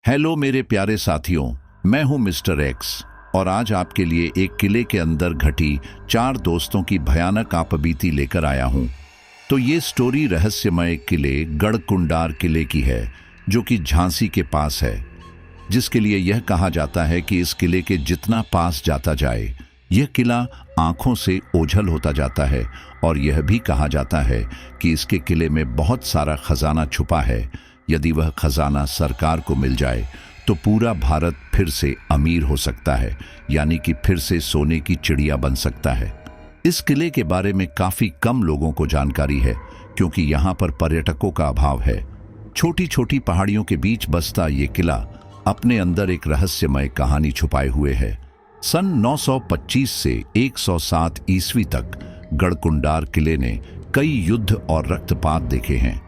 Hello मेरे प्यारे साथियों, मैं हूं मिस्टर एक्स और आज आपके लिए एक किले के अंदर घटी 4 दोस्तों की भयानक आपबीती लेकर आया हूं। तो ये स्टोरी रहस्यमय किले गढ़कुंडार किले की है, जो कि झांसी के पास है, जिसके लिए यह कहा जाता है कि इस किले के जितना पास जाता जाए यह किला आंखों से ओझल होता जाता है। और यह भी कहा जाता है कि इसके किले में बहुत सारा खजाना छुपा है। यदि वह खजाना सरकार को मिल जाए तो पूरा भारत फिर से अमीर हो सकता है, यानी कि फिर से सोने की चिड़िया बन सकता है। इस किले के बारे में काफी कम लोगों को जानकारी है, क्योंकि यहाँ पर पर्यटकों का अभाव है। छोटी छोटी पहाड़ियों के बीच बसता ये किला अपने अंदर एक रहस्यमय कहानी छुपाए हुए है। सन 925 से 107 ईस्वी तक गढ़कुंडार किले ने कई युद्ध और रक्तपात देखे हैं।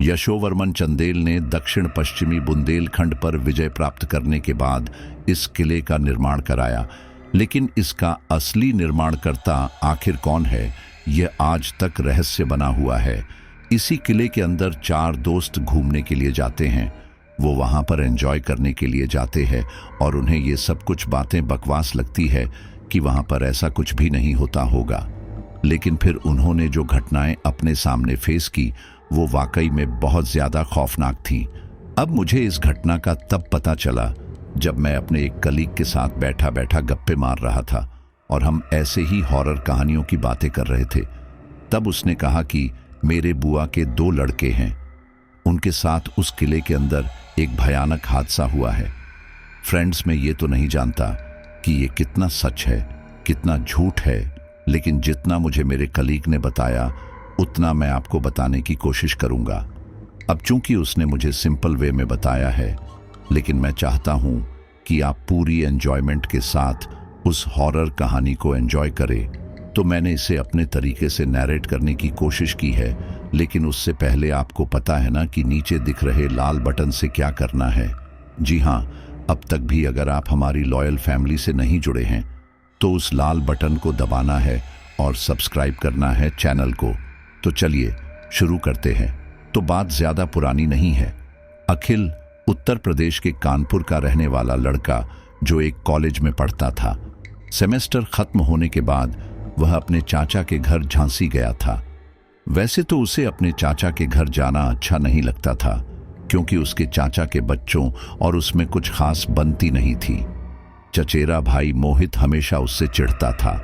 यशोवर्मन चंदेल ने दक्षिण पश्चिमी बुंदेलखंड पर विजय प्राप्त करने के बाद इस किले का निर्माण कराया, लेकिन इसका असली निर्माणकर्ता आखिर कौन है, यह आज तक रहस्य बना हुआ है। इसी किले के अंदर 4 दोस्त घूमने के लिए जाते हैं। वो वहां पर एंजॉय करने के लिए जाते हैं और उन्हें ये सब कुछ बातें बकवास लगती है कि वहां पर ऐसा कुछ भी नहीं होता होगा। लेकिन फिर उन्होंने जो घटनाएं अपने सामने फेस की वो वाकई में बहुत ज्यादा खौफनाक थी। अब मुझे इस घटना का तब पता चला जब मैं अपने एक कलीग के साथ बैठा बैठा गप्पे मार रहा था और हम ऐसे ही हॉरर कहानियों की बातें कर रहे थे। तब उसने कहा कि मेरे बुआ के 2 लड़के हैं, उनके साथ उस किले के अंदर एक भयानक हादसा हुआ है। फ्रेंड्स, मैं ये तो नहीं जानता कि ये कितना सच है कितना झूठ है, लेकिन जितना मुझे मेरे कलीग ने बताया उतना मैं आपको बताने की कोशिश करूंगा। अब चूंकि उसने मुझे सिंपल वे में बताया है, लेकिन मैं चाहता हूं कि आप पूरी एंजॉयमेंट के साथ उस हॉरर कहानी को एंजॉय करें, तो मैंने इसे अपने तरीके से नैरेट करने की कोशिश की है। लेकिन उससे पहले आपको पता है ना कि नीचे दिख रहे लाल बटन से क्या करना है। जी हाँ, अब तक भी अगर आप हमारी लॉयल फैमिली से नहीं जुड़े हैं तो उस लाल बटन को दबाना है और सब्सक्राइब करना है चैनल को। तो चलिए शुरू करते हैं। तो बात ज्यादा पुरानी नहीं है। अखिल उत्तर प्रदेश के कानपुर का रहने वाला लड़का, जो एक कॉलेज में पढ़ता था। सेमेस्टर खत्म होने के बाद वह अपने चाचा के घर झांसी गया था। वैसे तो उसे अपने चाचा के घर जाना अच्छा नहीं लगता था, क्योंकि उसके चाचा के बच्चों और उसमें कुछ खास बनती नहीं थी। चचेरा भाई मोहित हमेशा उससे चिढ़ता था,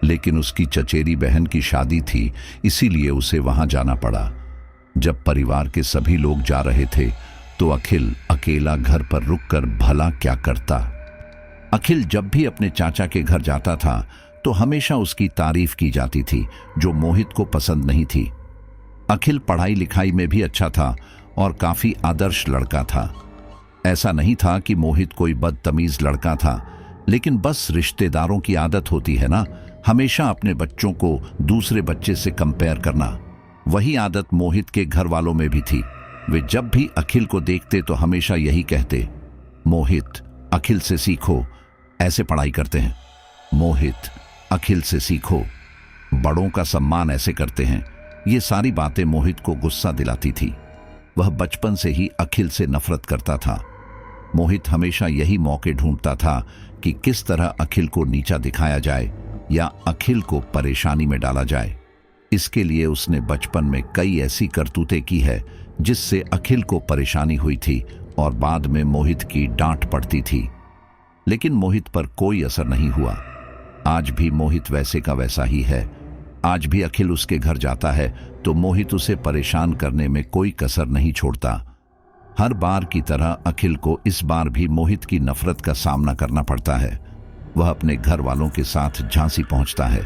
लेकिन उसकी चचेरी बहन की शादी थी, इसीलिए उसे वहां जाना पड़ा। जब परिवार के सभी लोग जा रहे थे तो अखिल अकेला घर पर रुककर भला क्या करता। अखिल जब भी अपने चाचा के घर जाता था तो हमेशा उसकी तारीफ की जाती थी, जो मोहित को पसंद नहीं थी। अखिल पढ़ाई लिखाई में भी अच्छा था और काफी आदर्श लड़का था। ऐसा नहीं था कि मोहित कोई बदतमीज लड़का था, लेकिन बस रिश्तेदारों की आदत होती है ना, हमेशा अपने बच्चों को दूसरे बच्चे से कंपेयर करना। वही आदत मोहित के घर वालों में भी थी। वे जब भी अखिल को देखते तो हमेशा यही कहते, मोहित अखिल से सीखो, ऐसे पढ़ाई करते हैं। मोहित अखिल से सीखो, बड़ों का सम्मान ऐसे करते हैं। ये सारी बातें मोहित को गुस्सा दिलाती थी। वह बचपन से ही अखिल से नफरत करता था। मोहित हमेशा यही मौके ढूंढता था कि किस तरह अखिल को नीचा दिखाया जाए या अखिल को परेशानी में डाला जाए। इसके लिए उसने बचपन में कई ऐसी करतूतें की है जिससे अखिल को परेशानी हुई थी और बाद में मोहित की डांट पड़ती थी। लेकिन मोहित पर कोई असर नहीं हुआ। आज भी मोहित वैसे का वैसा ही है। आज भी अखिल उसके घर जाता है तो मोहित उसे परेशान करने में कोई कसर नहीं छोड़ता। हर बार की तरह अखिल को इस बार भी मोहित की नफरत का सामना करना पड़ता है। वह अपने घर वालों के साथ झांसी पहुंचता है।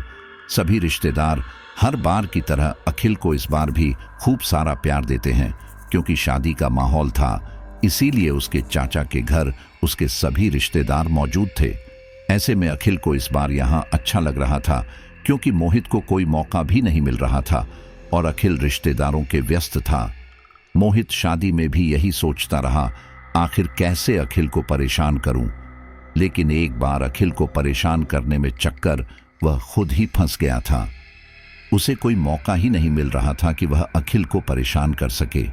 सभी रिश्तेदार हर बार की तरह अखिल को इस बार भी खूब सारा प्यार देते हैं, क्योंकि शादी का माहौल था, इसीलिए उसके चाचा के घर उसके सभी रिश्तेदार मौजूद थे। ऐसे में अखिल को इस बार यहाँ अच्छा लग रहा था, क्योंकि मोहित को कोई मौका भी नहीं मिल रहा था और अखिल रिश्तेदारों के व्यस्त था। मोहित शादी में भी यही सोचता रहा, आखिर कैसे अखिल को परेशान करूं। लेकिन एक बार अखिल को परेशान करने में चक्कर वह खुद ही फंस गया था। उसे कोई मौका ही नहीं मिल रहा था कि वह अखिल को परेशान कर सके।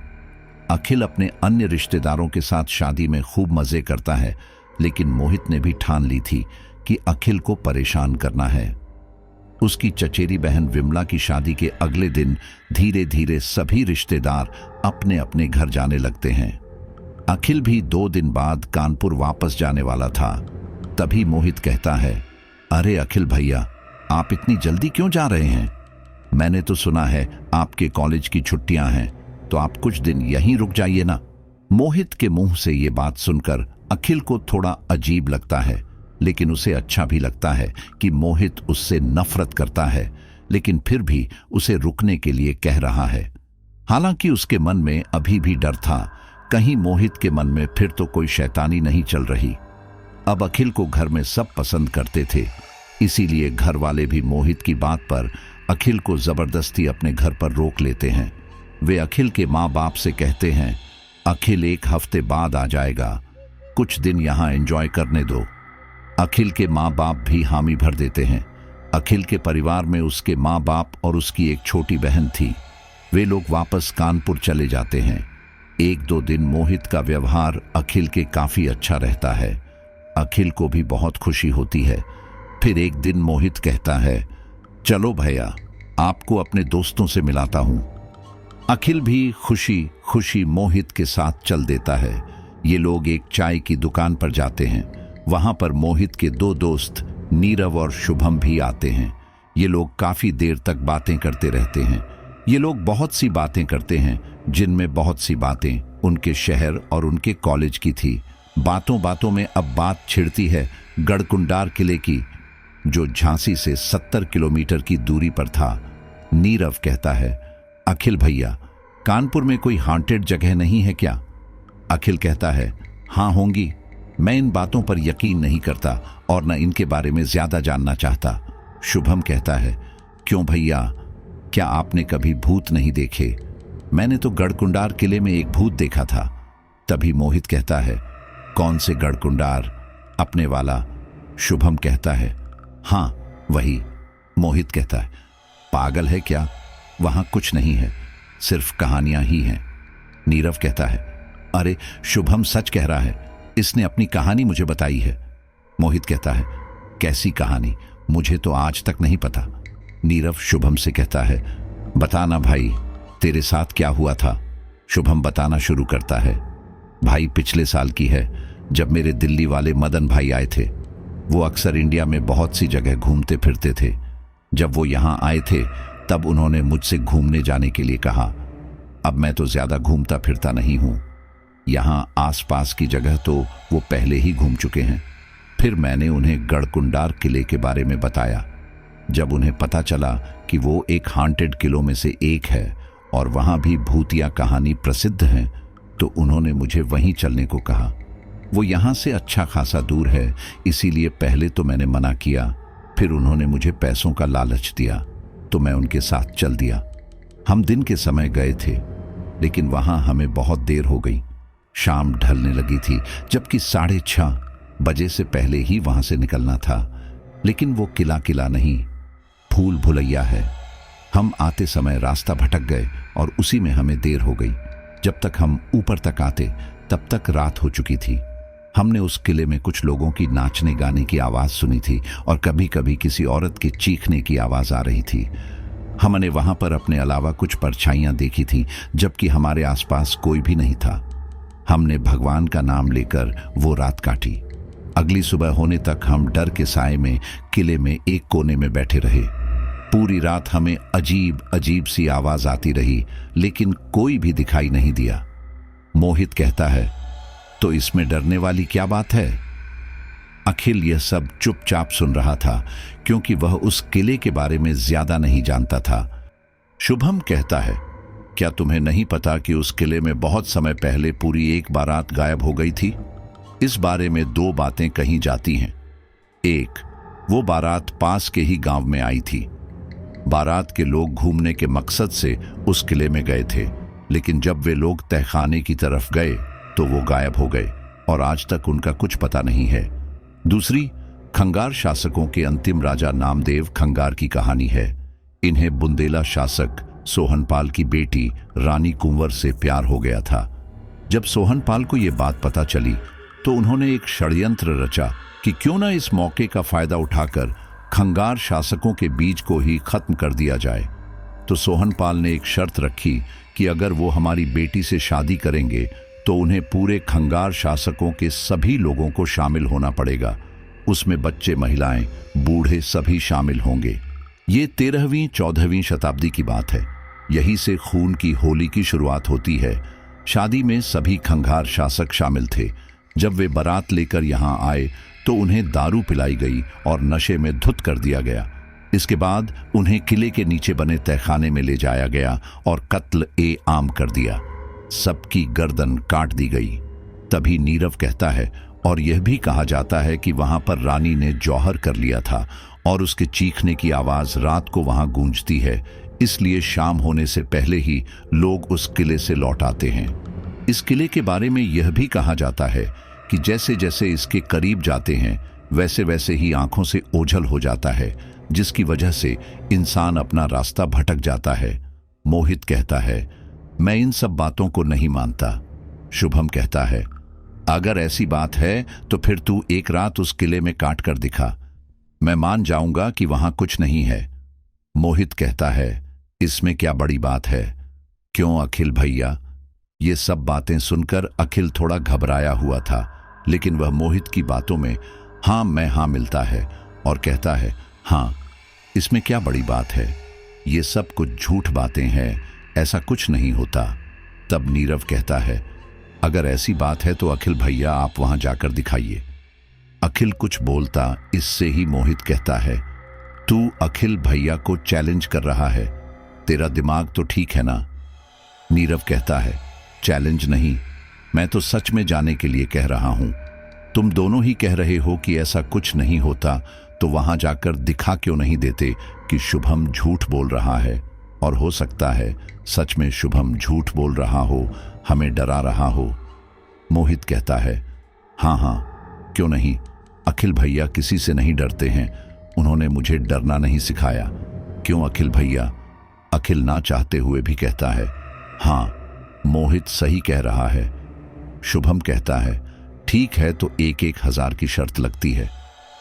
अखिल अपने अन्य रिश्तेदारों के साथ शादी में खूब मजे करता है, लेकिन मोहित ने भी ठान ली थी कि अखिल को परेशान करना है। उसकी चचेरी बहन विमला की शादी के अगले दिन धीरे धीरे सभी रिश्तेदार अपने अपने घर जाने लगते हैं। अखिल भी 2 दिन बाद कानपुर वापस जाने वाला था। तभी मोहित कहता है, अरे अखिल भैया, आप इतनी जल्दी क्यों जा रहे हैं? मैंने तो सुना है आपके कॉलेज की छुट्टियां हैं, तो आप कुछ दिन यहीं रुक जाइए ना। मोहित के मुंह से ये बात सुनकर अखिल को थोड़ा अजीब लगता है, लेकिन उसे अच्छा भी लगता है कि मोहित उससे नफरत करता है, लेकिन फिर भी उसे रुकने के लिए कह रहा है। हालांकि उसके मन में अभी भी डर था, कहीं मोहित के मन में फिर तो कोई शैतानी नहीं चल रही। अब अखिल को घर में सब पसंद करते थे, इसीलिए घर वाले भी मोहित की बात पर अखिल को जबरदस्ती अपने घर पर रोक लेते हैं। वे अखिल के माँ बाप से कहते हैं, अखिल 1 हफ्ते बाद आ जाएगा, कुछ दिन यहाँ एंजॉय करने दो। अखिल के माँ बाप भी हामी भर देते हैं। अखिल के परिवार में उसके माँ बाप और उसकी एक छोटी बहन थी। वे लोग वापस कानपुर चले जाते हैं। 1-2 दिन मोहित का व्यवहार अखिल के काफी अच्छा रहता है। अखिल को भी बहुत खुशी होती है। फिर एक दिन मोहित कहता है, चलो भैया, आपको अपने दोस्तों से मिलाता हूं। अखिल भी खुशी खुशी मोहित के साथ चल देता है। ये लोग एक चाय की दुकान पर जाते हैं। वहां पर मोहित के 2 दोस्त नीरव और शुभम भी आते हैं। ये लोग काफी देर तक बातें करते रहते हैं। ये लोग बहुत सी बातें करते हैं, जिनमें बहुत सी बातें उनके शहर और उनके कॉलेज की थी। बातों बातों में अब बात छिड़ती है गढ़कुंडार किले की, जो झांसी से 70 किलोमीटर की दूरी पर था। नीरव कहता है, अखिल भैया, कानपुर में कोई हॉन्टेड जगह नहीं है क्या? अखिल कहता है, हाँ होंगी, मैं इन बातों पर यकीन नहीं करता और न इनके बारे में ज्यादा जानना चाहता। शुभम कहता है, क्यों भैया, क्या आपने कभी भूत नहीं देखे? मैंने तो गढ़कुंडार किले में एक भूत देखा था। तभी मोहित कहता है, कौन से गढ़कुंडार? अपने वाला। शुभम कहता है, हाँ वही। मोहित कहता है, पागल है क्या? वहां कुछ नहीं है, सिर्फ कहानियां ही हैं। नीरव कहता है, अरे शुभम सच कह रहा है, इसने अपनी कहानी मुझे बताई है। मोहित कहता है, कैसी कहानी? मुझे तो आज तक नहीं पता। नीरव शुभम से कहता है, बताना भाई, तेरे साथ क्या हुआ था? शुभम बताना शुरू करता है, भाई पिछले साल की है, जब मेरे दिल्ली वाले मदन भाई आए थे। वो अक्सर इंडिया में बहुत सी जगह घूमते फिरते थे। जब वो यहाँ आए थे तब उन्होंने मुझसे घूमने जाने के लिए कहा। अब मैं तो ज्यादा घूमता फिरता नहीं हूँ, यहाँ आसपास की जगह तो वो पहले ही घूम चुके हैं। फिर मैंने उन्हें गढ़कुंडार किले के बारे में बताया। जब उन्हें पता चला कि वो एक हॉन्टेड किलों में से एक है और वहां भी भूतिया कहानी प्रसिद्ध है, तो उन्होंने मुझे वहीं चलने को कहा। वो यहाँ से अच्छा खासा दूर है, इसीलिए पहले तो मैंने मना किया। फिर उन्होंने मुझे पैसों का लालच दिया, तो मैं उनके साथ चल दिया। हम दिन के समय गए थे, लेकिन वहां हमें बहुत देर हो गई। शाम ढलने लगी थी, जबकि 6:30 बजे से पहले ही वहां से निकलना था। लेकिन वो किला किला नहीं, भूल भुलैया है। हम आते समय रास्ता भटक गए और उसी में हमें देर हो गई। जब तक हम ऊपर तक आते तब तक रात हो चुकी थी। हमने उस किले में कुछ लोगों की नाचने गाने की आवाज सुनी थी और कभी कभी किसी औरत के चीखने की आवाज आ रही थी। हमने वहां पर अपने अलावा कुछ परछाइयां देखी थी, जबकि हमारे आसपास कोई भी नहीं था। हमने भगवान का नाम लेकर वो रात काटी। अगली सुबह होने तक हम डर के साए में किले में एक कोने में बैठे रहे। पूरी रात हमें अजीब अजीब सी आवाज आती रही, लेकिन कोई भी दिखाई नहीं दिया। मोहित कहता है, तो इसमें डरने वाली क्या बात है? अखिल यह सब चुपचाप सुन रहा था, क्योंकि वह उस किले के बारे में ज्यादा नहीं जानता था। शुभम कहता है, क्या तुम्हें नहीं पता कि उस किले में बहुत समय पहले पूरी एक बारात गायब हो गई थी? इस बारे में 2 बातें कही जाती हैं। एक, वो बारात पास के ही गांव में आई थी। बारात के लोग घूमने के मकसद से उस किले में गए थे, लेकिन जब वे लोग तहखाने की तरफ गए तो वो गायब हो गए और आज तक उनका कुछ पता नहीं है। दूसरी, खंगार शासकों के अंतिम राजा नामदेव खंगार की कहानी है। इन्हें बुंदेला शासक सोहनपाल की बेटी रानी कुंवर से प्यार हो गया था। जब सोहनपाल को ये बात पता चली तो उन्होंने एक षड्यंत्र रचा कि क्यों न इस मौके का फायदा उठाकर खंगार शासकों के बीज को ही खत्म कर दिया जाए। तो सोहनपाल ने एक शर्त रखी कि अगर वो हमारी बेटी से शादी करेंगे तो उन्हें पूरे खंगार शासकों के सभी लोगों को शामिल होना पड़ेगा। उसमें बच्चे, महिलाएं, बूढ़े सभी शामिल होंगे। ये 13वीं 14वीं शताब्दी की बात है। यहीं से खून की होली की शुरुआत होती है। शादी में सभी खंगार शासक शामिल थे। जब वे बारात लेकर यहाँ आए तो उन्हें दारू पिलाई गई और नशे में धुत कर दिया गया। इसके बाद उन्हें किले के नीचे बने तहखाने में ले जाया गया और कत्ल ए आम कर दिया। सबकी गर्दन काट दी गई। तभी नीरव कहता है, और यह भी कहा जाता है कि वहां पर रानी ने जौहर कर लिया था और उसके चीखने की आवाज रात को वहां गूंजती है, इसलिए शाम होने से पहले ही लोग उस किले से लौट आते हैं। इस किले के बारे में यह भी कहा जाता है कि जैसे जैसे इसके करीब जाते हैं वैसे वैसे ही आंखों से ओझल हो जाता है, जिसकी वजह से इंसान अपना रास्ता भटक जाता है। मोहित कहता है, मैं इन सब बातों को नहीं मानता। शुभम कहता है, अगर ऐसी बात है तो फिर तू एक रात उस किले में काट कर दिखा, मैं मान जाऊंगा कि वहां कुछ नहीं है। मोहित कहता है, इसमें क्या बड़ी बात है? क्यों अखिल भैया? ये सब बातें सुनकर अखिल थोड़ा घबराया हुआ था, लेकिन वह मोहित की बातों में हाँ मैं हाँ मिलता है और कहता है, हाँ इसमें क्या बड़ी बात है, ये सब कुछ झूठ बातें हैं, ऐसा कुछ नहीं होता। तब नीरव कहता है, अगर ऐसी बात है तो अखिल भैया आप वहां जाकर दिखाइए। अखिल कुछ बोलता, इससे ही मोहित कहता है, तू अखिल भैया को चैलेंज कर रहा है, तेरा दिमाग तो ठीक है ना? नीरव कहता है, चैलेंज नहीं, मैं तो सच में जाने के लिए कह रहा हूं। तुम दोनों ही कह रहे हो कि ऐसा कुछ नहीं होता, तो वहां जाकर दिखा क्यों नहीं देते कि शुभम झूठ बोल रहा है? और हो सकता है सच में शुभम झूठ बोल रहा हो, हमें डरा रहा हो। मोहित कहता है, हाँ हाँ क्यों नहीं, अखिल भैया किसी से नहीं डरते हैं, उन्होंने मुझे डरना नहीं सिखाया। क्यों अखिल भैया? अखिल ना चाहते हुए भी कहता है, हाँ मोहित सही कह रहा है। शुभम कहता है, ठीक है तो 1,000 की शर्त लगती है।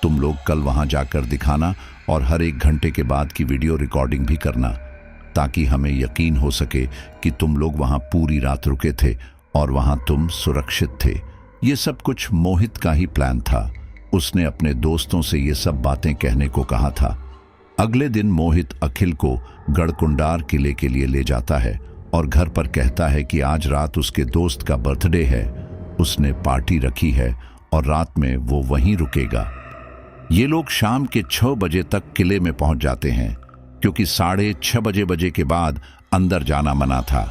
तुम लोग कल वहां जाकर दिखाना और हर 1 घंटे के बाद की वीडियो रिकॉर्डिंग भी करना, ताकि हमें यकीन हो सके कि तुम लोग वहां पूरी रात रुके थे और वहां तुम सुरक्षित थे। ये सब कुछ मोहित का ही प्लान था। उसने अपने दोस्तों से ये सब बातें कहने को कहा था। अगले दिन मोहित अखिल को गढ़कुंडार किले के लिए ले जाता है और घर पर कहता है कि आज रात उसके दोस्त का बर्थडे है, उसने पार्टी रखी है और रात में वो वहीं रुकेगा। ये लोग शाम के 6 बजे तक किले में पहुंच जाते हैं, क्योंकि 6:30 बजे के बाद अंदर जाना मना था।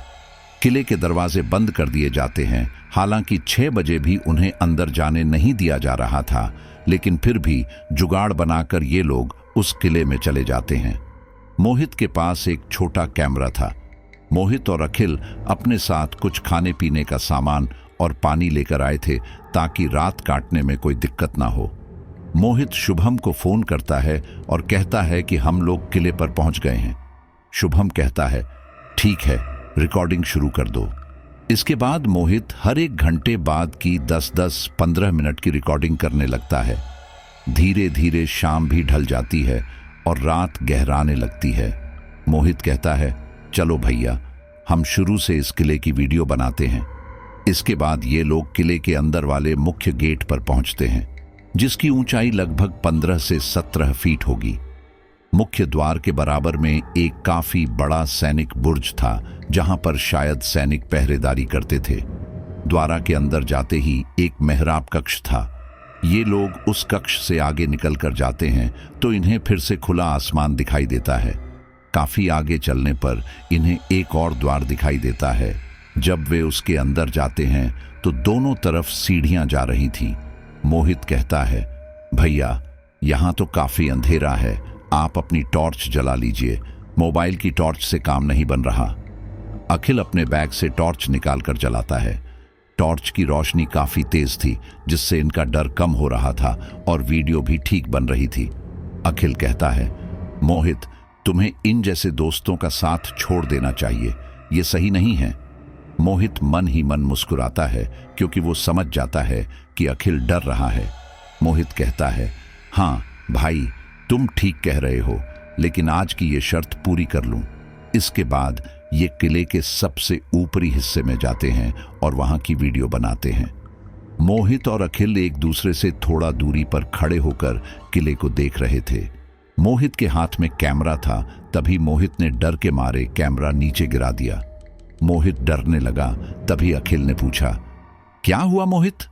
किले के दरवाजे बंद कर दिए जाते हैं। हालांकि 6 बजे भी उन्हें अंदर जाने नहीं दिया जा रहा था, लेकिन फिर भी जुगाड़ बनाकर ये लोग उस किले में चले जाते हैं। मोहित के पास एक छोटा कैमरा था। मोहित और अखिल अपने साथ कुछ खाने पीने का सामान और पानी लेकर आए थे, ताकि रात काटने में कोई दिक्कत ना हो। मोहित शुभम को फोन करता है और कहता है कि हम लोग किले पर पहुंच गए हैं। शुभम कहता है, ठीक है, रिकॉर्डिंग शुरू कर दो। इसके बाद मोहित हर 1 घंटे बाद की 10-10, 15 मिनट की रिकॉर्डिंग करने लगता है। धीरे धीरे शाम भी ढल जाती है और रात गहराने लगती है। मोहित कहता है, चलो भैया, हम शुरू से इस किले की वीडियो बनाते हैं। इसके बाद ये लोग किले के अंदर वाले मुख्य गेट पर पहुंचते हैं, जिसकी ऊंचाई लगभग 15 से 17 फीट होगी। मुख्य द्वार के बराबर में एक काफी बड़ा सैनिक बुर्ज था, जहां पर शायद सैनिक पहरेदारी करते थे। द्वारा के अंदर जाते ही एक मेहराब कक्ष था। ये लोग उस कक्ष से आगे निकल कर जाते हैं तो इन्हें फिर से खुला आसमान दिखाई देता है। काफी आगे चलने पर इन्हें एक और द्वार दिखाई देता है। जब वे उसके अंदर जाते हैं तो दोनों तरफ सीढ़ियां जा रही थीं। मोहित कहता है, भैया यहां तो काफी अंधेरा है, आप अपनी टॉर्च जला लीजिए, मोबाइल की टॉर्च से काम नहीं बन रहा। अखिल अपने बैग से टॉर्च निकालकर जलाता है। टॉर्च की रोशनी काफी तेज थी, जिससे इनका डर कम हो रहा था और वीडियो भी ठीक बन रही थी। अखिल कहता है, मोहित तुम्हें इन जैसे दोस्तों का साथ छोड़ देना चाहिए, ये सही नहीं है। मोहित मन ही मन मुस्कुराता है क्योंकि वो समझ जाता है कि अखिल डर रहा है। मोहित कहता है, हाँ भाई, तुम ठीक कह रहे हो, लेकिन आज की ये शर्त पूरी कर लूं। इसके बाद ये किले के सबसे ऊपरी हिस्से में जाते हैं और वहां की वीडियो बनाते हैं। मोहित और अखिल एक दूसरे से थोड़ा दूरी पर खड़े होकर किले को देख रहे थे। मोहित के हाथ में कैमरा था, तभी मोहित ने डर के मारे कैमरा नीचे गिरा दिया। मोहित डरने लगा, तभी अखिल ने पूछा, क्या हुआ मोहित?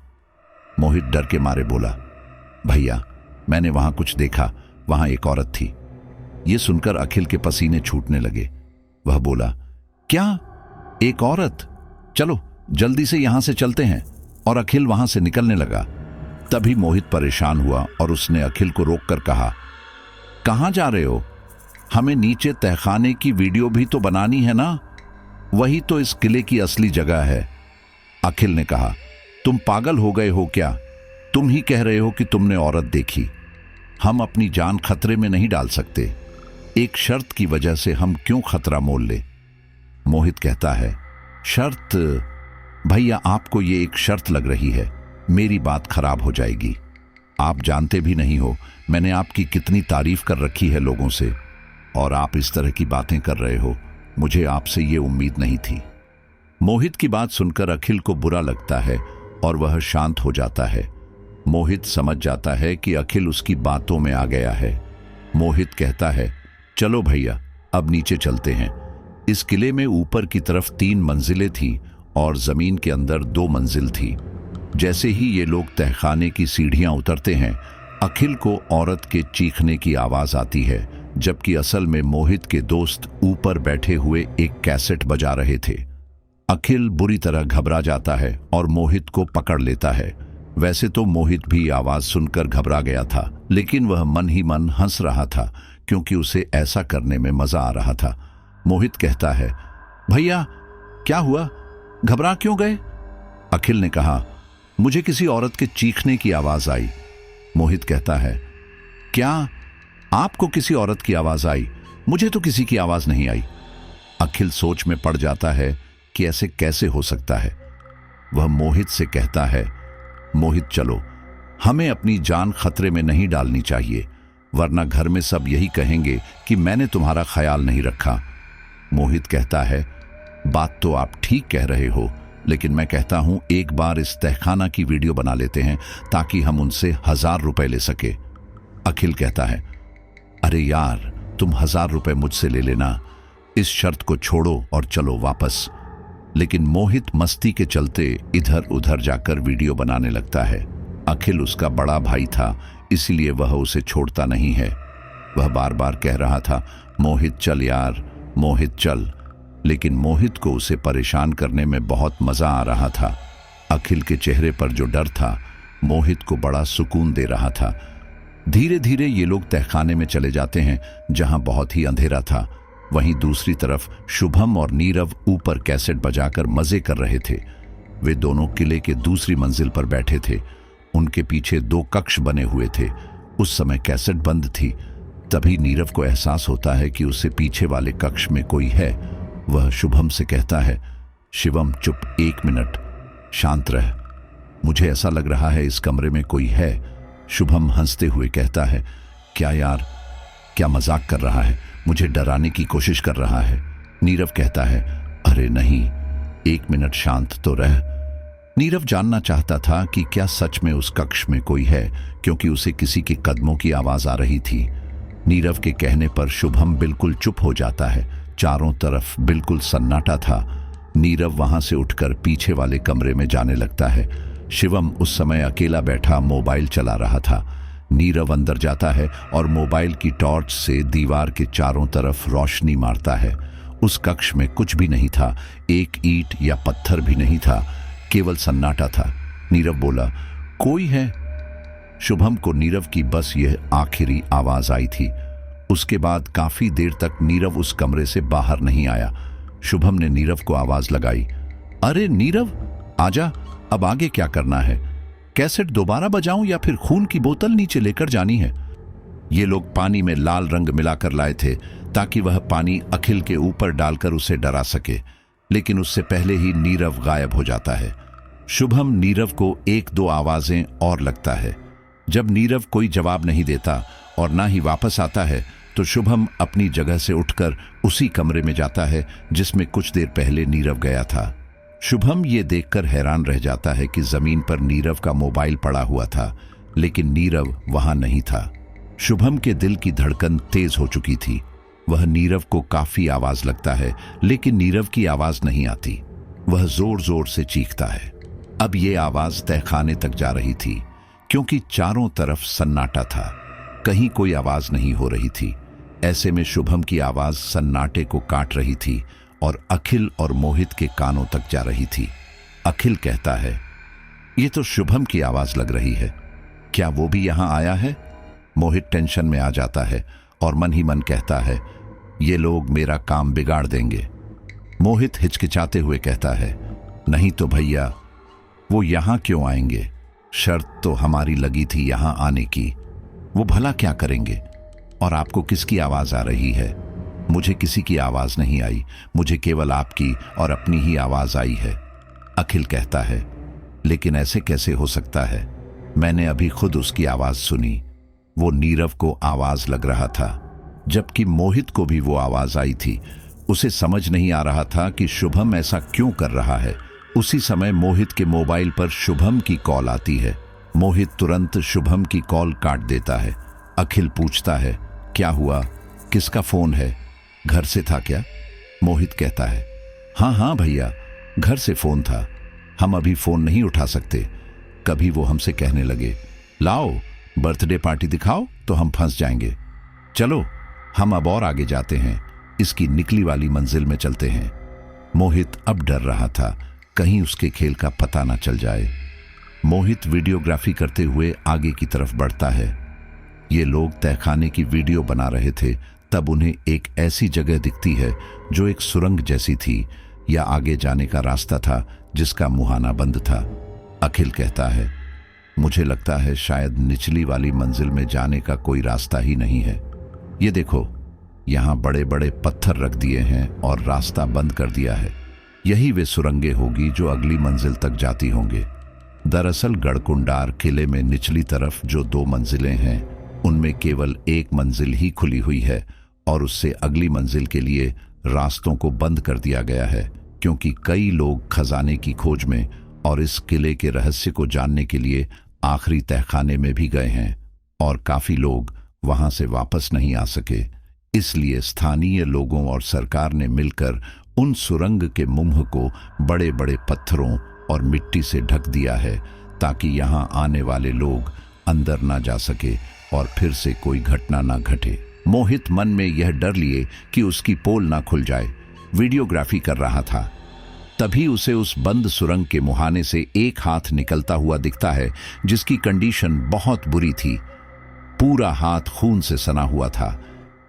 मोहित डर के मारे बोला, भैया मैंने वहां कुछ देखा, वहां एक औरत थी। यह सुनकर अखिल के पसीने छूटने लगे। वह बोला, क्या एक औरत? चलो जल्दी से यहां से चलते हैं। और अखिल वहां से निकलने लगा। तभी मोहित परेशान हुआ और उसने अखिल को रोककर कहा, कहां जा रहे हो? हमें नीचे तहखाने की वीडियो भी तो बनानी है ना, वही तो इस किले की असली जगह है। अखिल ने कहा, तुम पागल हो गए हो क्या? तुम ही कह रहे हो कि तुमने औरत देखी। हम अपनी जान खतरे में नहीं डाल सकते। एक शर्त की वजह से हम क्यों खतरा मोल ले? मोहित कहता है, शर्त? भैया आपको ये एक शर्त लग रही है, मेरी बात खराब हो जाएगी। आप जानते भी नहीं हो मैंने आपकी कितनी तारीफ कर रखी है लोगों से, और आप इस तरह की बातें कर रहे हो। मुझे आपसे ये उम्मीद नहीं थी। मोहित की बात सुनकर अखिल को बुरा लगता है और वह शांत हो जाता है। मोहित समझ जाता है कि अखिल उसकी बातों में आ गया है। मोहित कहता है, चलो भैया अब नीचे चलते हैं। इस किले में ऊपर की तरफ 3 मंजिलें थी और जमीन के अंदर 2 मंजिल थी। जैसे ही ये लोग तहखाने की सीढ़ियां उतरते हैं, अखिल को औरत के चीखने की आवाज आती है, जबकि असल में मोहित के दोस्त ऊपर बैठे हुए एक कैसेट बजा रहे थे। अखिल बुरी तरह घबरा जाता है और मोहित को पकड़ लेता है। वैसे तो मोहित भी आवाज सुनकर घबरा गया था, लेकिन वह मन ही मन हंस रहा था क्योंकि उसे ऐसा करने में मजा आ रहा था। मोहित कहता है, भैया क्या हुआ, घबरा क्यों गए? अखिल ने कहा, मुझे किसी औरत के चीखने की आवाज आई। मोहित कहता है, क्या आपको किसी औरत की आवाज आई? मुझे तो किसी की आवाज नहीं आई। अखिल सोच में पड़ जाता है कि ऐसे कैसे हो सकता है। वह मोहित से कहता है, मोहित चलो, हमें अपनी जान खतरे में नहीं डालनी चाहिए, वरना घर में सब यही कहेंगे कि मैंने तुम्हारा ख्याल नहीं रखा। मोहित कहता है, बात तो आप ठीक कह रहे हो, लेकिन मैं कहता हूं एक बार इस तहखाना की वीडियो बना लेते हैं ताकि हम उनसे 1000 रुपए ले सके। अखिल कहता है, अरे यार तुम 1000 रुपए मुझसे ले लेना, इस शर्त को छोड़ो और चलो वापस। लेकिन मोहित मस्ती के चलते इधर उधर जाकर वीडियो बनाने लगता है। अखिल उसका बड़ा भाई था, इसलिए वह उसे छोड़ता नहीं है। वह बार बार कह रहा था, मोहित चल यार, मोहित चल, लेकिन मोहित को उसे परेशान करने में बहुत मजा आ रहा था। अखिल के चेहरे पर जो डर था मोहित को बड़ा सुकून दे रहा था। धीरे धीरे ये लोग तहखाने में चले जाते हैं जहां बहुत ही अंधेरा था। वहीं दूसरी तरफ शुभम और नीरव ऊपर कैसेट बजाकर मजे कर रहे थे। वे दोनों किले के दूसरी मंजिल पर बैठे थे। उनके पीछे 2 कक्ष बने हुए थे। उस समय कैसेट बंद थी। तभी नीरव को एहसास होता है कि उससे पीछे वाले कक्ष में कोई है। वह शुभम से कहता है, शिवम चुप, 1 मिनट, शांत रह, मुझे ऐसा लग रहा है इस कमरे में कोई है। शुभम हंसते हुए कहता है, क्या यार, क्या मजाक कर रहा है, मुझे डराने की कोशिश कर रहा है। नीरव कहता है, अरे नहीं, 1 मिनट शांत तो रह। नीरव जानना चाहता था कि क्या सच में उस कक्ष में कोई है, क्योंकि उसे किसी के कदमों की आवाज आ रही थी। नीरव के कहने पर शुभम बिल्कुल चुप हो जाता है। चारों तरफ बिल्कुल सन्नाटा था। नीरव वहां से उठकर पीछे वाले कमरे में जाने लगता है। शिवम उस समय अकेला बैठा मोबाइल चला रहा था। नीरव अंदर जाता है और मोबाइल की टॉर्च से दीवार के चारों तरफ रोशनी मारता है। उस कक्ष में कुछ भी नहीं था, एक ईंट या पत्थर भी नहीं था, केवल सन्नाटा था। नीरव बोला, कोई है? शुभम को नीरव की बस यह आखिरी आवाज आई थी। उसके बाद काफी देर तक नीरव उस कमरे से बाहर नहीं आया। शुभम ने नीरव को आवाज लगाई, अरे नीरव आजा, अब आगे क्या करना है? कैसेट दोबारा बजाऊं या फिर खून की बोतल नीचे लेकर जानी है? ये लोग पानी में लाल रंग मिलाकर लाए थे ताकि वह पानी अखिल के ऊपर डालकर उसे डरा सके। लेकिन उससे पहले ही नीरव गायब हो जाता है। शुभम नीरव को एक दो आवाजें और लगता है। जब नीरव कोई जवाब नहीं देता और ना ही वापस आता है तो शुभम अपनी जगह से उठकर उसी कमरे में जाता है जिसमें कुछ देर पहले नीरव गया था। शुभम ये देखकर हैरान रह जाता है कि जमीन पर नीरव का मोबाइल पड़ा हुआ था, लेकिन नीरव वहां नहीं था। शुभम के दिल की धड़कन तेज हो चुकी थी। वह नीरव को काफी आवाज लगता है, लेकिन नीरव की आवाज नहीं आती। वह जोर जोर से चीखता है। अब ये आवाज तहखाने तक जा रही थी, क्योंकि चारों तरफ सन्नाटा था। कहीं कोई आवाज नहीं हो रही थी। ऐसे में शुभम की आवाज सन्नाटे को काट रही थी और अखिल और मोहित के कानों तक जा रही थी। अखिल कहता है, ये तो शुभम की आवाज लग रही है, क्या वो भी यहां आया है? मोहित टेंशन में आ जाता है और मन ही मन कहता है, ये लोग मेरा काम बिगाड़ देंगे। मोहित हिचकिचाते हुए कहता है, नहीं तो भैया, वो यहां क्यों आएंगे? शर्त तो हमारी लगी थी यहां आने की। वो भला क्या करेंगे? और आपको किसकी आवाज आ रही है? मुझे किसी की आवाज नहीं आई, मुझे केवल आपकी और अपनी ही आवाज आई है। अखिल कहता है, लेकिन ऐसे कैसे हो सकता है? मैंने अभी खुद उसकी आवाज सुनी। वो नीरव को आवाज लग रहा था, जबकि मोहित को भी वो आवाज आई थी। उसे समझ नहीं आ रहा था कि शुभम ऐसा क्यों कर रहा है। उसी समय मोहित के मोबाइल पर शुभम की कॉल आती है। मोहित तुरंत शुभम की कॉल काट देता है। अखिल पूछता है, क्या हुआ? किसका फोन है? घर से था क्या? मोहित कहता है, हाँ हाँ भैया, घर से फोन था। हम अभी फोन नहीं उठा सकते। कभी वो हमसे कहने लगे, लाओ बर्थडे पार्टी दिखाओ, तो हम फंस जाएंगे। चलो हम अब और आगे जाते हैं, इसकी निकली वाली मंजिल में चलते हैं। मोहित अब डर रहा था, कहीं उसके खेल का पता ना चल जाए। मोहित वीडियोग्राफी करते हुए आगे की तरफ बढ़ता है। ये लोग तहखाने की वीडियो बना रहे थे, तब उन्हें एक ऐसी जगह दिखती है जो एक सुरंग जैसी थी, या आगे जाने का रास्ता था जिसका मुहाना बंद था। अखिल कहता है, मुझे लगता है शायद निचली वाली मंजिल में जाने का कोई रास्ता ही नहीं है। ये देखो, यहाँ बड़े बड़े पत्थर रख दिए हैं और रास्ता बंद कर दिया है। यही वे सुरंगें होगी जो अगली मंजिल तक जाती होंगे। दरअसल गढ़कुंडार किले में निचली तरफ जो 2 मंजिलें हैं, उनमें केवल एक मंजिल ही खुली हुई है और उससे अगली मंजिल के लिए रास्तों को बंद कर दिया गया है, क्योंकि कई लोग खजाने की खोज में और इस किले के रहस्य को जानने के लिए आखिरी तहखाने में भी गए हैं और काफी लोग वहां से वापस नहीं आ सके। इसलिए स्थानीय लोगों और सरकार ने मिलकर उन सुरंग के मुंह को बड़े बड़े पत्थरों और मिट्टी से ढक दिया है, ताकि यहां आने वाले लोग अंदर ना जा सके और फिर से कोई घटना ना घटे। मोहित मन में यह डर लिए कि उसकी पोल ना खुल जाए, वीडियोग्राफी कर रहा था। तभी उसे उस बंद सुरंग के मुहाने से एक हाथ निकलता हुआ दिखता है, जिसकी कंडीशन बहुत बुरी थी। पूरा हाथ खून से सना हुआ था।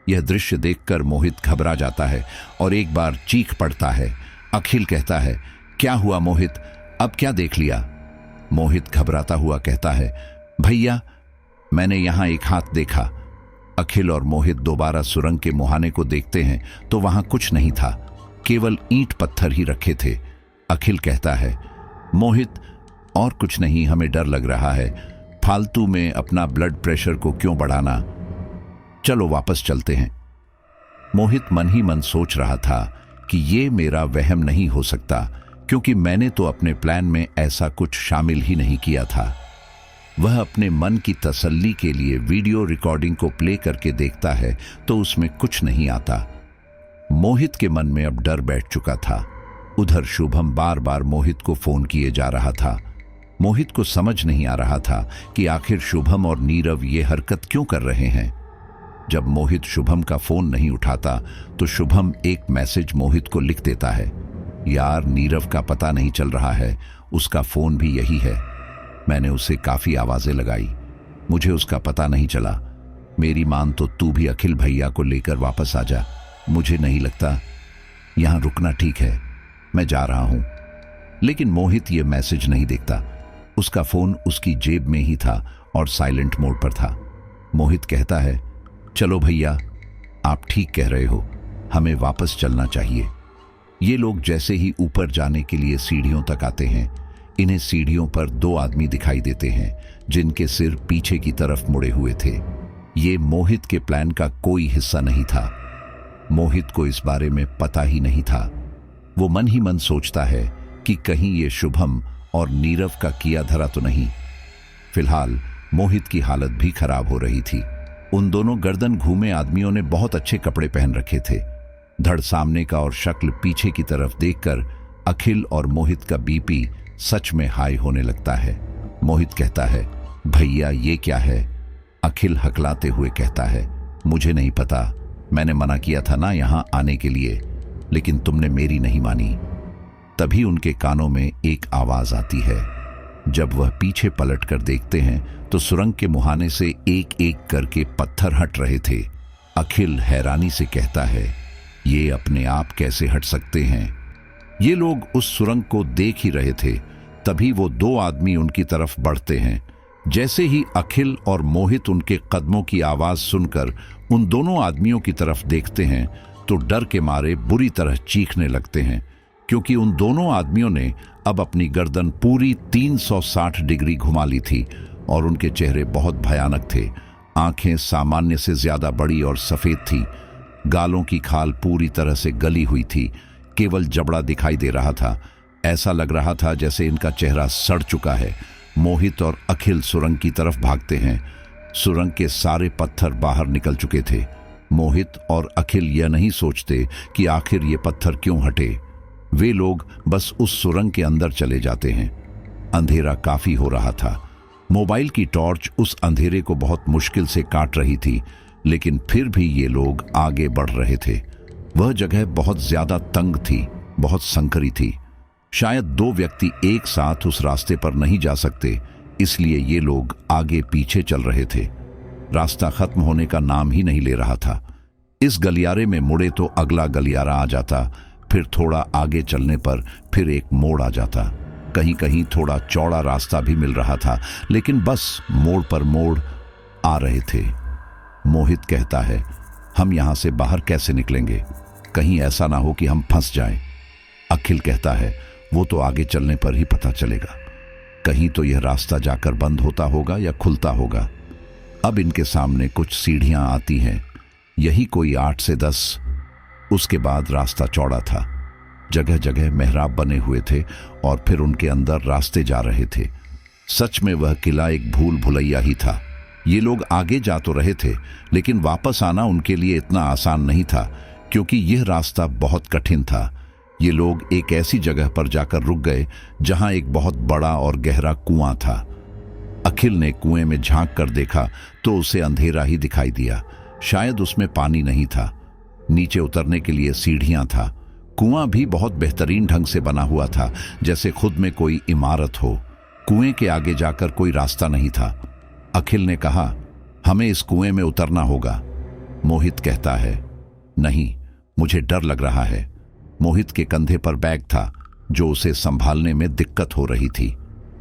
यह दृश्य देखकर मोहित घबरा जाता है और एक बार चीख पड़ता है। अखिल कहता है, क्या हुआ मोहित, अब क्या देख लिया? मोहित घबराता हुआ कहता है, भैया मैंने यहां एक हाथ देखा। अखिल और मोहित दोबारा सुरंग के मुहाने को देखते हैं तो वहां कुछ नहीं था, केवल ईंट पत्थर ही रखे थे। अखिल कहता है, मोहित और कुछ नहीं, हमें डर लग रहा है, फालतू में अपना ब्लड प्रेशर को क्यों बढ़ाना, चलो वापस चलते हैं। मोहित मन ही मन सोच रहा था कि ये मेरा वहम नहीं हो सकता, क्योंकि मैंने तो अपने प्लान में ऐसा कुछ शामिल ही नहीं किया था। वह अपने मन की तसल्ली के लिए वीडियो रिकॉर्डिंग को प्ले करके देखता है तो उसमें कुछ नहीं आता। मोहित के मन में अब डर बैठ चुका था। उधर शुभम बार बार मोहित को फोन किए जा रहा था। मोहित को समझ नहीं आ रहा था कि आखिर शुभम और नीरव ये हरकत क्यों कर रहे हैं। जब मोहित शुभम का फोन नहीं उठाता तो शुभम एक मैसेज मोहित को लिख देता है, यार नीरव का पता नहीं चल रहा है, उसका फोन भी यही है। मैंने उसे काफी आवाजें लगाई, मुझे उसका पता नहीं चला। मेरी मान तो तू भी अखिल भैया को लेकर वापस आ जा, मुझे नहीं लगता यहां रुकना ठीक है, मैं जा रहा हूं। लेकिन मोहित ये मैसेज नहीं देखता। उसका फोन उसकी जेब में ही था और साइलेंट मोड पर था। मोहित कहता है, चलो भैया आप ठीक कह रहे हो, हमें वापस चलना चाहिए। ये लोग जैसे ही ऊपर जाने के लिए सीढ़ियों तक आते हैं, इन्हें सीढ़ियों पर दो आदमी दिखाई देते हैं जिनके सिर पीछे की तरफ मुड़े हुए थे। ये मोहित के प्लान का कोई हिस्सा नहीं था। मोहित को इस बारे में पता ही नहीं था। वो मन ही मन सोचता है कि कहीं ये शुभम और नीरव का किया धरा तो नहीं। फिलहाल मोहित की हालत भी खराब हो रही थी। उन दोनों गर्दन घूमे आदमियों ने बहुत अच्छे कपड़े पहन रखे थे। धड़ सामने का और शक्ल पीछे की तरफ देखकर अखिल और मोहित का बीपी सच में हाई होने लगता है। मोहित कहता है, भैया ये क्या है? अखिल हकलाते हुए कहता है, मुझे नहीं पता, मैंने मना किया था ना यहाँ आने के लिए, लेकिन तुमने मेरी नहीं मानी। तभी उनके कानों में एक आवाज आती है। जब वह पीछे पलट कर देखते हैं तो सुरंग के मुहाने से एक एक करके पत्थर हट रहे थे। अखिल हैरानी से कहता है, ये अपने आप कैसे हट सकते हैं? ये लोग उस सुरंग को देख ही रहे थे। तभी वो दो आदमी उनकी तरफ बढ़ते हैं। जैसे ही अखिल और मोहित उनके कदमों की आवाज सुनकर उन दोनों आदमियों की तरफ देखते हैं तो डर के मारे बुरी तरह चीखने लगते हैं, क्योंकि उन दोनों आदमियों ने अब अपनी गर्दन पूरी 360 डिग्री घुमा ली थी और उनके चेहरे बहुत भयानक थे। आंखें सामान्य से ज्यादा बड़ी और सफेद थी। गालों की खाल पूरी तरह से गली हुई थी। केवल जबड़ा दिखाई दे रहा था। ऐसा लग रहा था जैसे इनका चेहरा सड़ चुका है। मोहित और अखिल सुरंग की तरफ भागते हैं। सुरंग के सारे पत्थर बाहर निकल चुके थे। मोहित और अखिल यह नहीं सोचते कि आखिर ये पत्थर क्यों हटे। वे लोग बस उस सुरंग के अंदर चले जाते हैं। अंधेरा काफी हो रहा था। मोबाइल की टॉर्च उस अंधेरे को बहुत मुश्किल से काट रही थी, लेकिन फिर भी ये लोग आगे बढ़ रहे थे। वह जगह बहुत ज्यादा तंग थी, बहुत संकरी थी। शायद दो व्यक्ति एक साथ उस रास्ते पर नहीं जा सकते, इसलिए ये लोग आगे पीछे चल रहे थे। रास्ता खत्म होने का नाम ही नहीं ले रहा था। इस गलियारे में मुड़े तो अगला गलियारा आ जाता, फिर थोड़ा आगे चलने पर फिर एक मोड़ आ जाता। कहीं कहीं थोड़ा चौड़ा रास्ता भी मिल रहा था, लेकिन बस मोड़ पर मोड़ आ रहे थे। मोहित कहता है, हम यहां से बाहर कैसे निकलेंगे? कहीं ऐसा ना हो कि हम फंस जाएं। अखिल कहता है, वो तो आगे चलने पर ही पता चलेगा। कहीं तो यह रास्ता जाकर बंद होता होगा या खुलता होगा। अब इनके सामने कुछ सीढ़ियां आती हैं, यही कोई 8 से 10। उसके बाद रास्ता चौड़ा था। जगह जगह मेहराब बने हुए थे और फिर उनके अंदर रास्ते जा रहे थे। सच में वह किला एक भूल भुलैया ही था। ये लोग आगे जा तो रहे थे, लेकिन वापस आना उनके लिए इतना आसान नहीं था, क्योंकि यह रास्ता बहुत कठिन था। ये लोग एक ऐसी जगह पर जाकर रुक गए जहां एक बहुत बड़ा और गहरा कुआं था। अखिल ने कुएं में झांक कर देखा तो उसे अंधेरा ही दिखाई दिया। शायद उसमें पानी नहीं था। नीचे उतरने के लिए सीढ़ियां था। कुआं भी बहुत बेहतरीन ढंग से बना हुआ था, जैसे खुद में कोई इमारत हो। कुएं के आगे जाकर कोई रास्ता नहीं था। अखिल ने कहा, हमें इस कुएं में उतरना होगा। मोहित कहता है, नहीं, मुझे डर लग रहा है। मोहित के कंधे पर बैग था, जो उसे संभालने में दिक्कत हो रही थी।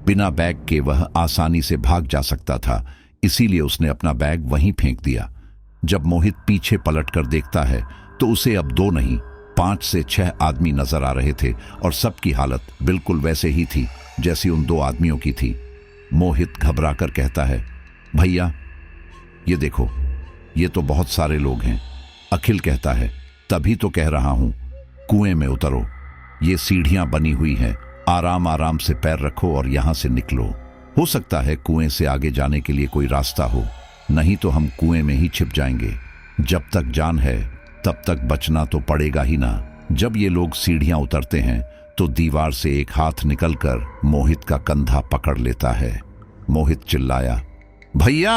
बिना बैग के वह आसानी से भाग जा सकता था, इसीलिए उसने अपना बैग वहीं फेंक दिया। जब मोहित पीछे पलट कर देखता है तो उसे अब 2 नहीं 5 से 6 आदमी नजर आ रहे थे और सबकी हालत बिल्कुल वैसे ही थी जैसी उन 2 आदमियों की थी। मोहित घबरा कर कहता है, भैया ये देखो, ये तो बहुत सारे लोग हैं। अखिल कहता है, तभी तो कह रहा हूं, कुएं में उतरो। ये सीढ़ियां बनी हुई हैं, आराम आराम से पैर रखो और यहां से निकलो। हो सकता है कुएं से आगे जाने के लिए कोई रास्ता हो, नहीं तो हम कुएं में ही छिप जाएंगे। जब तक जान है तब तक बचना तो पड़ेगा ही ना। जब ये लोग सीढ़ियां उतरते हैं तो दीवार से एक हाथ निकलकर मोहित का कंधा पकड़ लेता है। मोहित चिल्लाया, भैया!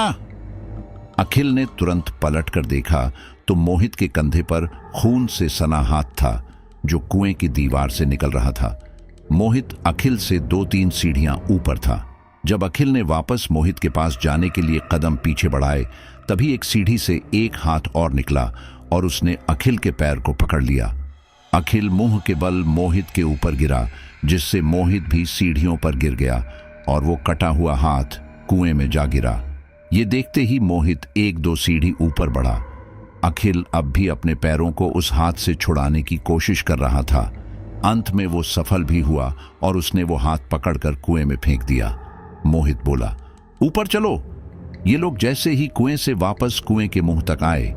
अखिल ने तुरंत पलट कर देखा तो मोहित के कंधे पर खून से सना हाथ था, जो कुएं की दीवार से निकल रहा था। मोहित अखिल से 2-3 सीढ़ियां ऊपर था। जब अखिल ने वापस मोहित के पास जाने के लिए कदम पीछे बढ़ाए, तभी एक सीढ़ी से एक हाथ और निकला और उसने अखिल के पैर को पकड़ लिया। अखिल मुंह के बल मोहित के ऊपर गिरा, जिससे मोहित भी सीढ़ियों पर गिर गया और वो कटा हुआ हाथ कुएं में जा गिरा। ये देखते ही मोहित 1-2 सीढ़ी ऊपर बढ़ा। अखिल अब भी अपने पैरों को उस हाथ से छुड़ाने की कोशिश कर रहा था, अंत में वो सफल भी हुआ और उसने वो हाथ पकड़कर कुएं में फेंक दिया। मोहित बोला, ऊपर चलो। ये लोग जैसे ही कुएं से वापस कुएं के मुंह तक आए,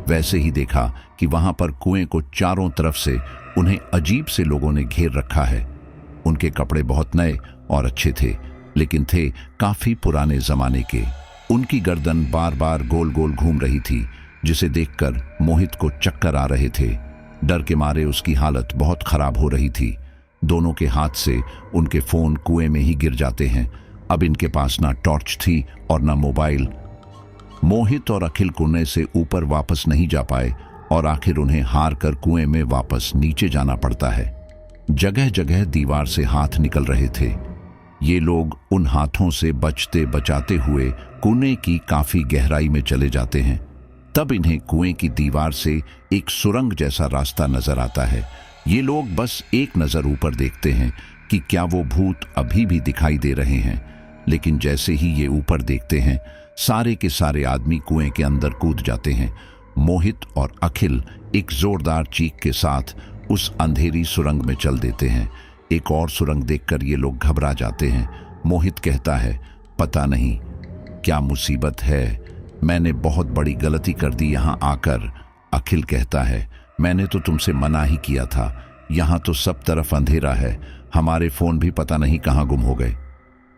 वैसे ही देखा कि वहां पर कुएं को चारों तरफ से उन्हें अजीब से लोगों ने घेर रखा है। उनके कपड़े बहुत नए और अच्छे थे, लेकिन थे काफी पुराने जमाने के। उनकी गर्दन बार बार गोल गोल घूम रही थी, जिसे देखकर मोहित को चक्कर आ रहे थे। डर के मारे उसकी हालत बहुत खराब हो रही थी। दोनों के हाथ से उनके फोन कुएं में ही गिर जाते हैं। अब इनके पास ना टॉर्च थी और ना मोबाइल। मोहित और अखिल कुएं से ऊपर वापस नहीं जा पाए और आखिर उन्हें हार कर कुएं में वापस नीचे जाना पड़ता है। जगह जगह दीवार से हाथ निकल रहे थे। ये लोग उन हाथों से बचते बचाते हुए कुएं की काफी गहराई में चले जाते हैं। तब इन्हें कुएं की दीवार से एक सुरंग जैसा रास्ता नजर आता है। ये लोग बस एक नजर ऊपर देखते हैं कि क्या वो भूत अभी भी दिखाई दे रहे हैं, लेकिन जैसे ही ये ऊपर देखते हैं, सारे के सारे आदमी कुएं के अंदर कूद जाते हैं। मोहित और अखिल एक जोरदार चीख के साथ उस अंधेरी सुरंग में चल देते हैं। एक और सुरंग देखकर ये लोग घबरा जाते हैं। मोहित कहता है, पता नहीं क्या मुसीबत है, मैंने बहुत बड़ी गलती कर दी यहाँ आकर। अखिल कहता है, मैंने तो तुमसे मना ही किया था, यहाँ तो सब तरफ अंधेरा है, हमारे फोन भी पता नहीं कहाँ गुम हो गए।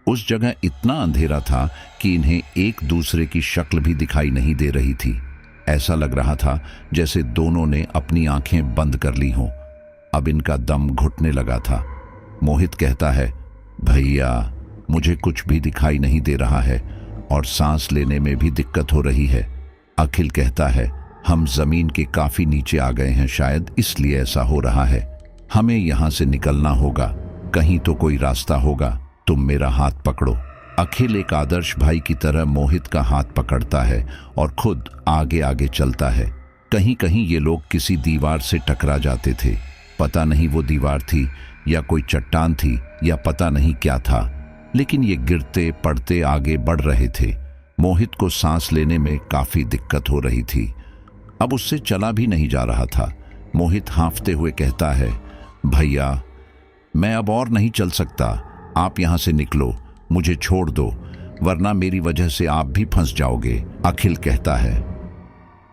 उस जगह इतना अंधेरा था कि इन्हें एक दूसरे की शक्ल भी दिखाई नहीं दे रही थी। ऐसा लग रहा था जैसे दोनों ने अपनी आंखें बंद कर ली हों। अब इनका दम घुटने लगा था। मोहित कहता है, भैया मुझे कुछ भी दिखाई नहीं दे रहा है और सांस लेने में भी दिक्कत हो रही है। अखिल कहता है, हम जमीन के काफी नीचे आ गए हैं, शायद इसलिए ऐसा हो रहा है। हमें यहां से निकलना होगा, कहीं तो कोई रास्ता होगा, तुम मेरा हाथ पकड़ो। अखिल एक आदर्श भाई की तरह मोहित का हाथ पकड़ता है और खुद आगे आगे चलता है। कहीं कहीं ये लोग किसी दीवार से टकरा जाते थे। पता नहीं वो दीवार थी या कोई चट्टान थी या पता नहीं क्या था, लेकिन ये गिरते पड़ते आगे बढ़ रहे थे। मोहित को सांस लेने में काफी दिक्कत हो रही थी। अब उससे चला भी नहीं जा रहा था। मोहित हांफते हुए कहता है, भैया मैं अब और नहीं चल सकता, आप यहां से निकलो, मुझे छोड़ दो, वरना मेरी वजह से आप भी फंस जाओगे। अखिल कहता है,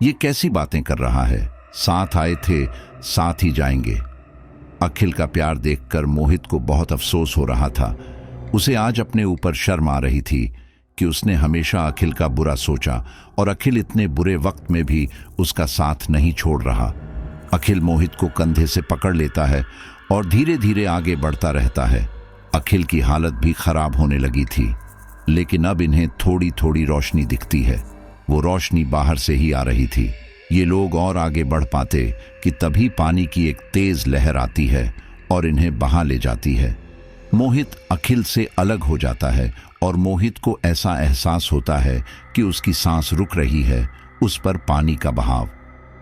ये कैसी बातें कर रहा है, साथ आए थे साथ ही जाएंगे। अखिल का प्यार देखकर मोहित को बहुत अफसोस हो रहा था। उसे आज अपने ऊपर शर्म आ रही थी कि उसने हमेशा अखिल का बुरा सोचा और अखिल इतने बुरे वक्त में भी उसका साथ नहीं छोड़ रहा। अखिल मोहित को कंधे से पकड़ लेता है और धीरे धीरे आगे बढ़ता रहता है। अखिल की हालत भी खराब होने लगी थी, लेकिन अब इन्हें थोड़ी थोड़ी रोशनी दिखती है। वो रोशनी बाहर से ही आ रही थी। ये लोग और आगे बढ़ पाते कि तभी पानी की एक तेज लहर आती है और इन्हें बहा ले जाती है। मोहित अखिल से अलग हो जाता है और मोहित को ऐसा एहसास होता है कि उसकी सांस रुक रही है, उस पर पानी का बहाव।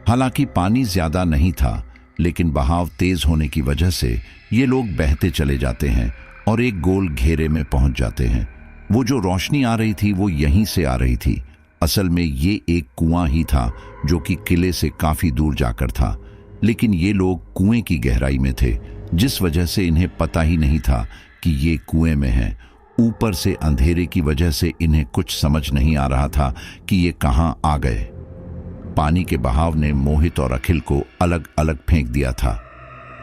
हालांकि पानी ज्यादा नहीं था, लेकिन बहाव तेज होने की वजह से ये लोग बहते चले जाते हैं और एक गोल घेरे में पहुंच जाते हैं। वो जो रोशनी आ रही थी वो यहीं से आ रही थी। असल में ये एक कुआं ही था जो कि किले से काफी दूर जाकर था, लेकिन ये लोग कुएं की गहराई में थे, जिस वजह से इन्हें पता ही नहीं था कि ये कुएं में हैं। ऊपर से अंधेरे की वजह से इन्हें कुछ समझ नहीं आ रहा था कि ये कहां आ गए। पानी के बहाव ने मोहित और अखिल को अलग अलग फेंक दिया था।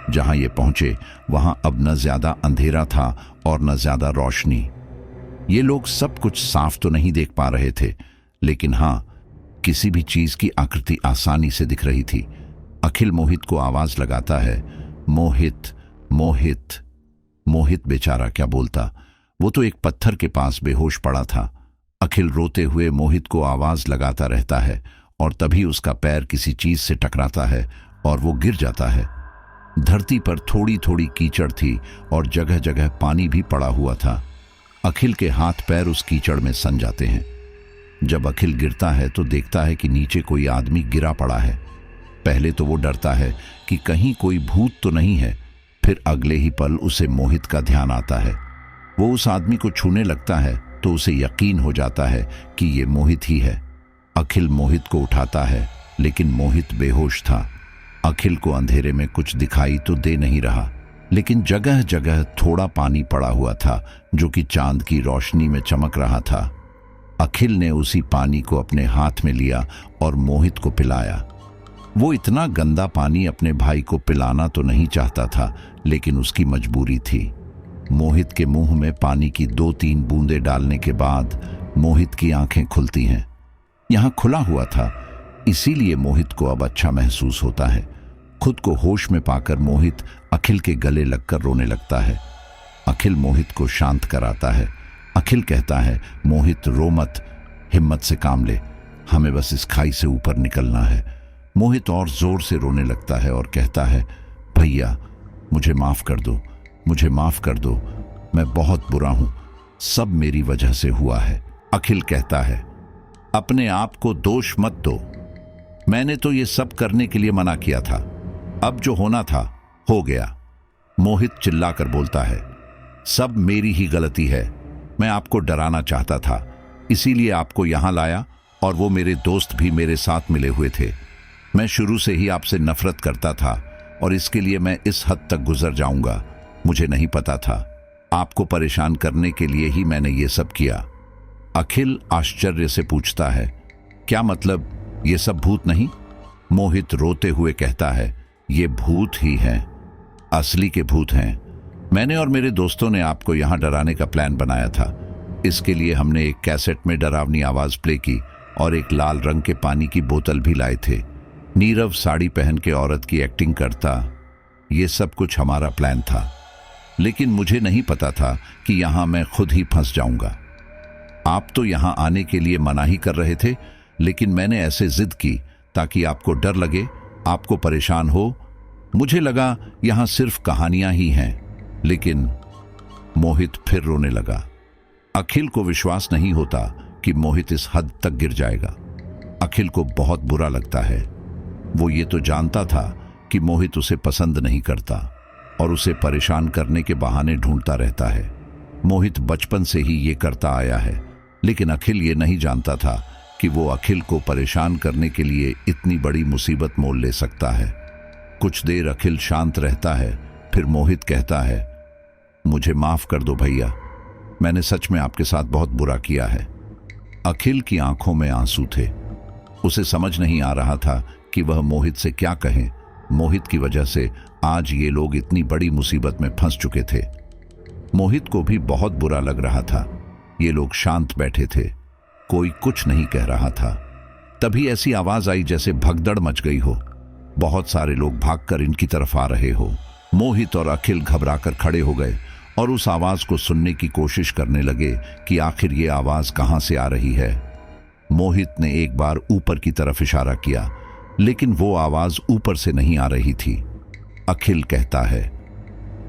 जहां ये पहुंचे वहां अब न ज्यादा अंधेरा था और न ज्यादा रोशनी। ये लोग सब कुछ साफ तो नहीं देख पा रहे थे, लेकिन हां, किसी भी चीज की आकृति आसानी से दिख रही थी। अखिल मोहित को आवाज लगाता है, मोहित मोहित। मोहित बेचारा क्या बोलता, वो तो एक पत्थर के पास बेहोश पड़ा था। अखिल रोते हुए मोहित को आवाज लगाता रहता है और तभी उसका पैर किसी चीज से टकराता है और वो गिर जाता है। धरती पर थोड़ी थोड़ी कीचड़ थी और जगह जगह पानी भी पड़ा हुआ था। अखिल के हाथ पैर उस कीचड़ में सन जाते हैं। जब अखिल गिरता है तो देखता है कि नीचे कोई आदमी गिरा पड़ा है। पहले तो वो डरता है कि कहीं कोई भूत तो नहीं है, फिर अगले ही पल उसे मोहित का ध्यान आता है। वो उस आदमी को छूने लगता है तो उसे यकीन हो जाता है कि ये मोहित ही है। अखिल मोहित को उठाता है, लेकिन मोहित बेहोश था। अखिल को अंधेरे में कुछ दिखाई तो दे नहीं रहा। लेकिन जगह जगह थोड़ा पानी पड़ा हुआ था जो कि चांद की रोशनी में चमक रहा था। अखिल ने उसी पानी को अपने हाथ में लिया और मोहित को पिलाया। वो इतना गंदा पानी अपने भाई को पिलाना तो नहीं चाहता था, लेकिन उसकी मजबूरी थी। मोहित के मुंह में पानी की 2-3 बूंदें डालने के बाद मोहित की आंखें खुलती हैं। यहां खुला हुआ था, इसीलिए मोहित को अब अच्छा महसूस होता है। खुद को होश में पाकर मोहित अखिल के गले लगकर रोने लगता है। अखिल मोहित को शांत कराता है। अखिल कहता है, मोहित रो मत, हिम्मत से काम ले, हमें बस इस खाई से ऊपर निकलना है। मोहित और जोर से रोने लगता है और कहता है, भैया मुझे माफ कर दो, मुझे माफ कर दो, मैं बहुत बुरा हूं, सब मेरी वजह से हुआ है। अखिल कहता है, अपने आप को दोष मत दो, मैंने तो ये सब करने के लिए मना किया था, अब जो होना था हो गया। मोहित चिल्लाकर बोलता है, सब मेरी ही गलती है, मैं आपको डराना चाहता था, इसीलिए आपको यहां लाया और वो मेरे दोस्त भी मेरे साथ मिले हुए थे। मैं शुरू से ही आपसे नफरत करता था और इसके लिए मैं इस हद तक गुजर जाऊंगा, मुझे नहीं पता था। आपको परेशान करने के लिए ही मैंने ये सब किया। अखिल आश्चर्य से पूछता है, क्या मतलब, ये सब भूत नहीं? मोहित रोते हुए कहता है, ये भूत ही हैं, असली के भूत हैं। मैंने और मेरे दोस्तों ने आपको यहां डराने का प्लान बनाया था। इसके लिए हमने एक कैसेट में डरावनी आवाज प्ले की और एक लाल रंग के पानी की बोतल भी लाए थे। नीरव साड़ी पहन के औरत की एक्टिंग करता, ये सब कुछ हमारा प्लान था, लेकिन मुझे नहीं पता था कि यहां मैं खुद ही फंस जाऊंगा। आप तो यहां आने के लिए मना ही कर रहे थे, लेकिन मैंने ऐसे जिद की ताकि आपको डर लगे, आपको परेशान हो। मुझे लगा यहां सिर्फ कहानियां ही हैं, लेकिन मोहित फिर रोने लगा। अखिल को विश्वास नहीं होता कि मोहित इस हद तक गिर जाएगा। अखिल को बहुत बुरा लगता है। वो ये तो जानता था कि मोहित उसे पसंद नहीं करता और उसे परेशान करने के बहाने ढूंढता रहता है। मोहित बचपन से ही ये करता आया है, लेकिन अखिल ये नहीं जानता था कि वो अखिल को परेशान करने के लिए इतनी बड़ी मुसीबत मोल ले सकता है। कुछ देर अखिल शांत रहता है, फिर मोहित कहता है, मुझे माफ कर दो भैया, मैंने सच में आपके साथ बहुत बुरा किया है। अखिल की आंखों में आंसू थे। उसे समझ नहीं आ रहा था कि वह मोहित से क्या कहे। मोहित की वजह से आज ये लोग इतनी बड़ी मुसीबत में फंस चुके थे। मोहित को भी बहुत बुरा लग रहा था। ये लोग शांत बैठे थे, कोई कुछ नहीं कह रहा था। तभी ऐसी आवाज आई जैसे भगदड़ मच गई हो। बहुत सारे लोग भागकर इनकी तरफ आ रहे हो। मोहित और अखिल घबराकर खड़े हो गए और उस आवाज को सुनने की कोशिश करने लगे कि आखिर ये आवाज कहां से आ रही है। मोहित ने एक बार ऊपर की तरफ इशारा किया, लेकिन वो आवाज ऊपर से नहीं आ रही थी। अखिल कहता है,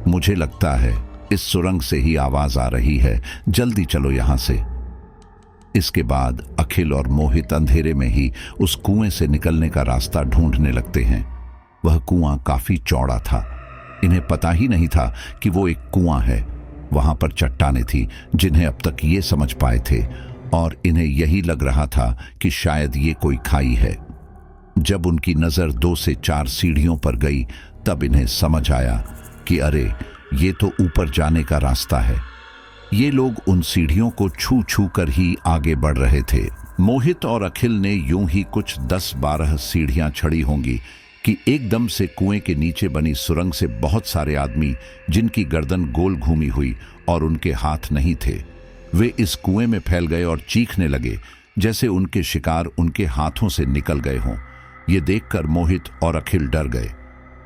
मुझे लगता है इस सुरंग से ही आवाज आ रही है, जल्दी चलो यहां से। इसके बाद अखिल और मोहित अंधेरे में ही उस कुएं से निकलने का रास्ता ढूंढने लगते हैं। वह कुआं काफी चौड़ा था। इन्हें पता ही नहीं था कि वो एक कुआं है। वहां पर चट्टानें थी जिन्हें अब तक ये समझ पाए थे, और इन्हें यही लग रहा था कि शायद ये कोई खाई है। जब उनकी नजर 2 से 4 सीढ़ियों पर गई, तब इन्हें समझ आया कि अरे, ये तो ऊपर जाने का रास्ता है। ये लोग उन सीढ़ियों को छू छू कर ही आगे बढ़ रहे थे। मोहित और अखिल ने यूं ही कुछ 10-12 सीढ़ियां चढ़ी होंगी कि एकदम से कुएं के नीचे बनी सुरंग से बहुत सारे आदमी, जिनकी गर्दन गोल घूमी हुई और उनके हाथ नहीं थे, वे इस कुएं में फैल गए और चीखने लगे जैसे उनके शिकार उनके हाथों से निकल गए हों। ये देखकर मोहित और अखिल डर गए।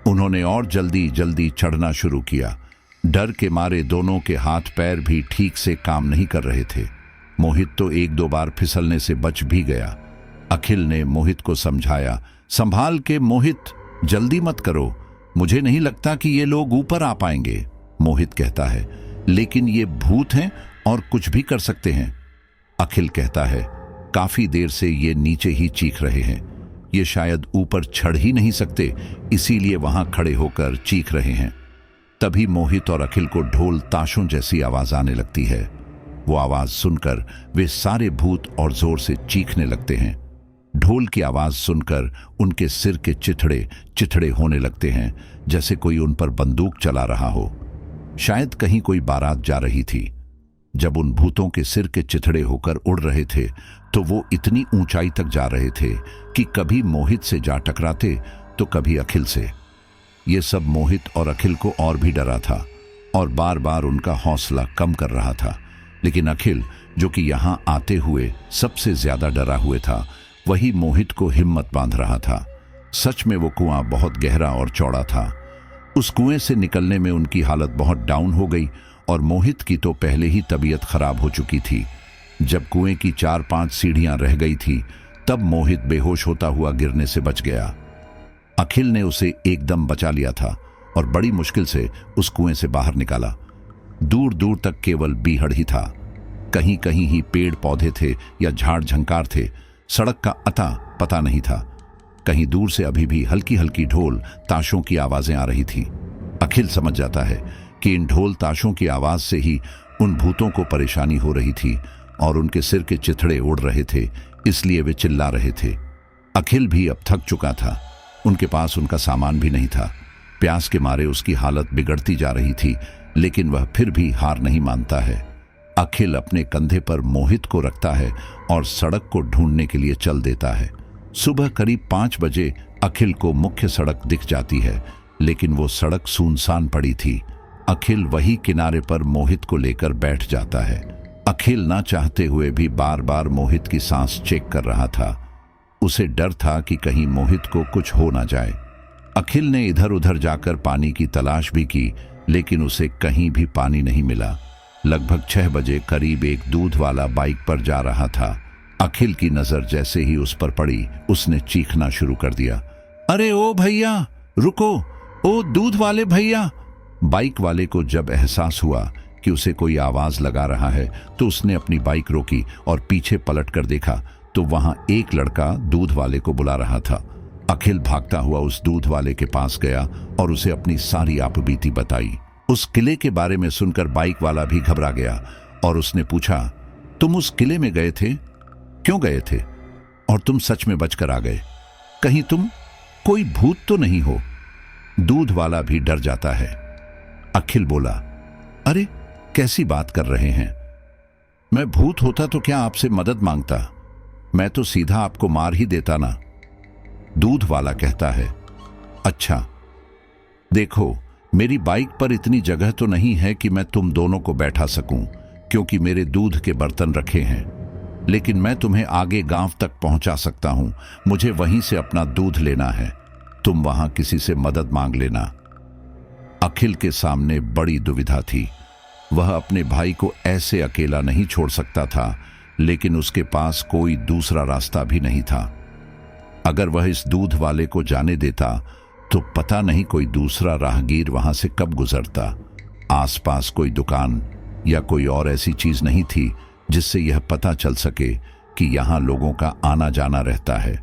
उन्होंने और जल्दी जल्दी चढ़ना शुरू किया। डर के मारे दोनों के हाथ पैर भी ठीक से काम नहीं कर रहे थे। मोहित तो 1-2 बार फिसलने से बच भी गया। अखिल ने मोहित को समझाया, संभाल के मोहित, जल्दी मत करो, मुझे नहीं लगता कि ये लोग ऊपर आ पाएंगे। मोहित कहता है, लेकिन ये भूत हैं और कुछ भी कर सकते हैं। अखिल कहता है, काफी देर से ये नीचे ही चीख रहे हैं, ये शायद ऊपर चढ़ ही नहीं सकते, इसीलिए वहां खड़े होकर चीख रहे हैं। तभी मोहित और अखिल को ढोल ताशों जैसी आवाज आने लगती है। वो आवाज सुनकर वे सारे भूत और जोर से चीखने लगते हैं। ढोल की आवाज सुनकर उनके सिर के चिथड़े चिथड़े होने लगते हैं, जैसे कोई उन पर बंदूक चला रहा हो। शायद कहीं कोई बारात जा रही थी। जब उन भूतों के सिर के चिथड़े होकर उड़ रहे थे तो वो इतनी ऊंचाई तक जा रहे थे कि कभी मोहित से जा टकराते तो कभी अखिल से। ये सब मोहित और अखिल को और भी डरा था और बार बार उनका हौसला कम कर रहा था। लेकिन अखिल, जो कि यहां आते हुए सबसे ज्यादा डरा हुए था, वही मोहित को हिम्मत बांध रहा था। सच में वो कुआं बहुत गहरा और चौड़ा था। उस कुएं से निकलने में उनकी हालत बहुत डाउन हो गई और मोहित की तो पहले ही तबीयत खराब हो चुकी थी। जब कुएं की 4-5 सीढ़ियां रह गई थी तब मोहित बेहोश होता हुआ गिरने से बच गया। अखिल ने उसे एकदम बचा लिया था और बड़ी मुश्किल से उस कुएं से बाहर निकाला। दूर दूर तक केवल बीहड़ ही था। कहीं कहीं ही पेड़ पौधे थे या झाड़ झंकार थे। सड़क का अता पता नहीं था। कहीं दूर से अभी भी हल्की हल्की ढोल ताशों की आवाजें आ रही थी। अखिल समझ जाता है कि इन ढोल ताशों की आवाज से ही उन भूतों को परेशानी हो रही थी और उनके सिर के चिथड़े उड़ रहे थे, इसलिए वे चिल्ला रहे थे। अखिल भी अब थक चुका था। उनके पास उनका सामान भी नहीं था। प्यास के मारे उसकी हालत बिगड़ती जा रही थी, लेकिन वह फिर भी हार नहीं मानता है। अखिल अपने कंधे पर मोहित को रखता है और सड़क को ढूंढने के लिए चल देता है। सुबह करीब 5 बजे अखिल को मुख्य सड़क दिख जाती है, लेकिन वो सड़क सुनसान पड़ी थी। अखिल वही किनारे पर मोहित को लेकर बैठ जाता है। अखिल ना चाहते हुए भी बार बार मोहित की सांस चेक कर रहा था। उसे डर था कि कहीं मोहित को कुछ हो ना जाए। अखिल ने इधर उधर जाकर पानी की तलाश भी की, लेकिन उसे कहीं भी पानी नहीं मिला। लगभग 6 बजे करीब एक दूध वाला बाइक पर जा रहा था। अखिल की नजर जैसे ही उस पर पड़ी, उसने चीखना शुरू कर दिया, अरे ओ भैया रुको, ओ दूध वाले भैया। बाइक वाले को जब एहसास हुआ कि उसे कोई आवाज लगा रहा है तो उसने अपनी बाइक रोकी और पीछे पलट कर देखा तो वहां एक लड़का दूध वाले को बुला रहा था। अखिल भागता हुआ उस दूध वाले के पास गया और उसे अपनी सारी आपबीती बताई। उस किले के बारे में सुनकर बाइक वाला भी घबरा गया और उसने पूछा, तुम उस किले में गए थे? क्यों गए थे? और तुम सच में बचकर आ गए? कहीं तुम कोई भूत तो नहीं हो? दूध वाला भी डर जाता है। अखिल बोला, अरे कैसी बात कर रहे हैं? मैं भूत होता तो क्या आपसे मदद मांगता? मैं तो सीधा आपको मार ही देता ना। दूध वाला कहता है, अच्छा देखो, मेरी बाइक पर इतनी जगह तो नहीं है कि मैं तुम दोनों को बैठा सकूं, क्योंकि मेरे दूध के बर्तन रखे हैं, लेकिन मैं तुम्हें आगे गांव तक पहुंचा सकता हूं। मुझे वहीं से अपना दूध लेना है। तुम वहां किसी से मदद मांग लेना। अखिल के सामने बड़ी दुविधा थी। वह अपने भाई को ऐसे अकेला नहीं छोड़ सकता था, लेकिन उसके पास कोई दूसरा रास्ता भी नहीं था। अगर वह इस दूध वाले को जाने देता तो पता नहीं कोई दूसरा राहगीर वहां से कब गुजरता। आसपास कोई दुकान या कोई और ऐसी चीज नहीं थी जिससे यह पता चल सके कि यहां लोगों का आना जाना रहता है,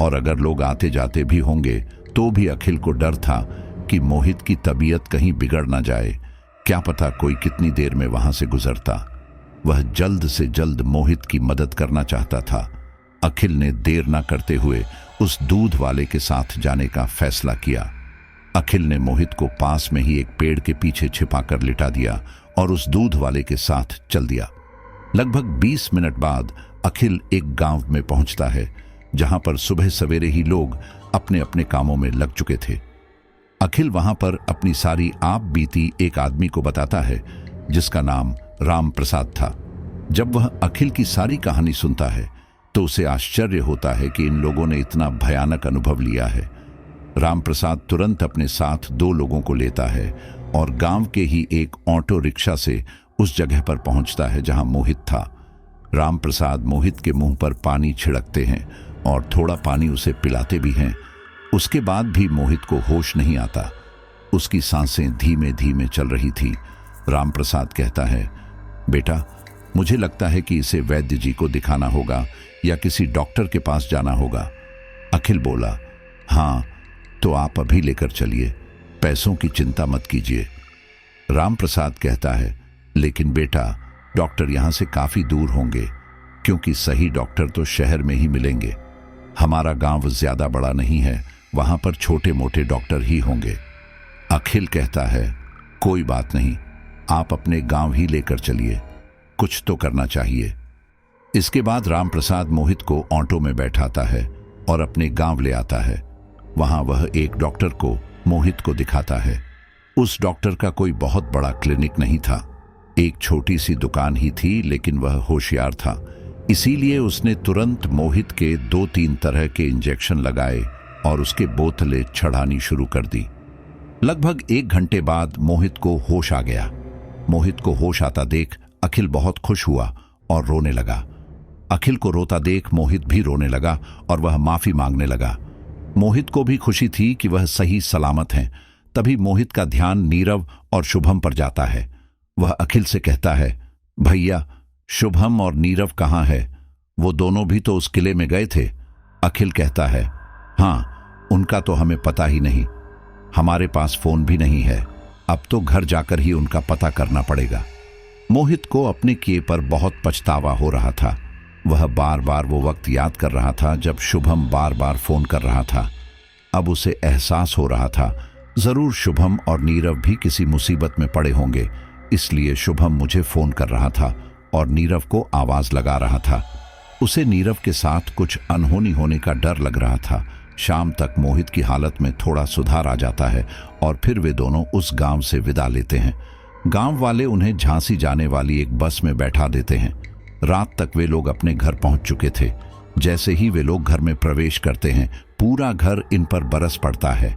और अगर लोग आते जाते भी होंगे तो भी अखिल को डर था कि मोहित की तबीयत कहीं बिगड़ ना जाए। क्या पता कोई कितनी देर में वहां से गुजरता। वह जल्द से जल्द मोहित की मदद करना चाहता था। अखिल ने देर न करते हुए उस दूध वाले के साथ जाने का फैसला किया। अखिल ने मोहित को पास में ही एक पेड़ के पीछे छिपाकर लिटा दिया और उस दूध वाले के साथ चल दिया। लगभग 20 मिनट बाद अखिल एक गांव में पहुंचता है, जहां पर सुबह सवेरे ही लोग अपने अपने कामों में लग चुके थे। अखिल वहां पर अपनी सारी आप बीती एक आदमी को बताता है जिसका नाम राम प्रसाद था। जब वह अखिल की सारी कहानी सुनता है तो उसे आश्चर्य होता है कि इन लोगों ने इतना भयानक अनुभव लिया है। राम प्रसाद तुरंत अपने साथ 2 लोगों को लेता है और गांव के ही एक ऑटो रिक्शा से उस जगह पर पहुंचता है जहां मोहित था। राम प्रसाद मोहित के मुंह पर पानी छिड़कते हैं और थोड़ा पानी उसे पिलाते भी हैं। उसके बाद भी मोहित को होश नहीं आता। उसकी सांसें धीमे धीमे चल रही थी। राम प्रसाद कहता है, बेटा, मुझे लगता है कि इसे वैद्य जी को दिखाना होगा या किसी डॉक्टर के पास जाना होगा। अखिल बोला, हाँ तो आप अभी लेकर चलिए, पैसों की चिंता मत कीजिए। राम प्रसाद कहता है, लेकिन बेटा, डॉक्टर यहां से काफी दूर होंगे, क्योंकि सही डॉक्टर तो शहर में ही मिलेंगे। हमारा गांव ज्यादा बड़ा नहीं है, वहां पर छोटे मोटे डॉक्टर ही होंगे। अखिल कहता है, कोई बात नहीं, आप अपने गांव ही लेकर चलिए, कुछ तो करना चाहिए। इसके बाद रामप्रसाद मोहित को ऑटो में बैठाता है और अपने गांव ले आता है। वहां वह एक डॉक्टर को मोहित को दिखाता है। उस डॉक्टर का कोई बहुत बड़ा क्लिनिक नहीं था, एक छोटी सी दुकान ही थी, लेकिन वह होशियार था, इसीलिए उसने तुरंत मोहित के 2-3 तरह के इंजेक्शन लगाए और उसके बोतलें चढ़ानी शुरू कर दी। लगभग 1 घंटे बाद मोहित को होश आ गया। मोहित को होश आता देख अखिल बहुत खुश हुआ और रोने लगा। अखिल को रोता देख मोहित भी रोने लगा और वह माफी मांगने लगा। मोहित को भी खुशी थी कि वह सही सलामत हैं। तभी मोहित का ध्यान नीरव और शुभम पर जाता है। वह अखिल से कहता है, भैया, शुभम और नीरव कहाँ है? वो दोनों भी तो उस किले में गए थे। अखिल कहता है, हाँ, उनका तो हमें पता ही नहीं, हमारे पास फोन भी नहीं है, अब तो घर जाकर ही उनका पता करना पड़ेगा। मोहित को अपने किए पर बहुत पछतावा हो रहा था। वह बार बार वो वक्त याद कर रहा था जब शुभम बार बार फोन कर रहा था। अब उसे एहसास हो रहा था, जरूर शुभम और नीरव भी किसी मुसीबत में पड़े होंगे, इसलिए शुभम मुझे फोन कर रहा था और नीरव को आवाज लगा रहा था। उसे नीरव के साथ कुछ अनहोनी होने का डर लग रहा था। शाम तक मोहित की हालत में थोड़ा सुधार आ जाता है और फिर वे दोनों उस गांव से विदा लेते हैं। गांव वाले उन्हें झांसी जाने वाली एक बस में बैठा देते हैं। रात तक वे लोग अपने घर पहुंच चुके थे। जैसे ही वे लोग घर में प्रवेश करते हैं, पूरा घर इन पर बरस पड़ता है।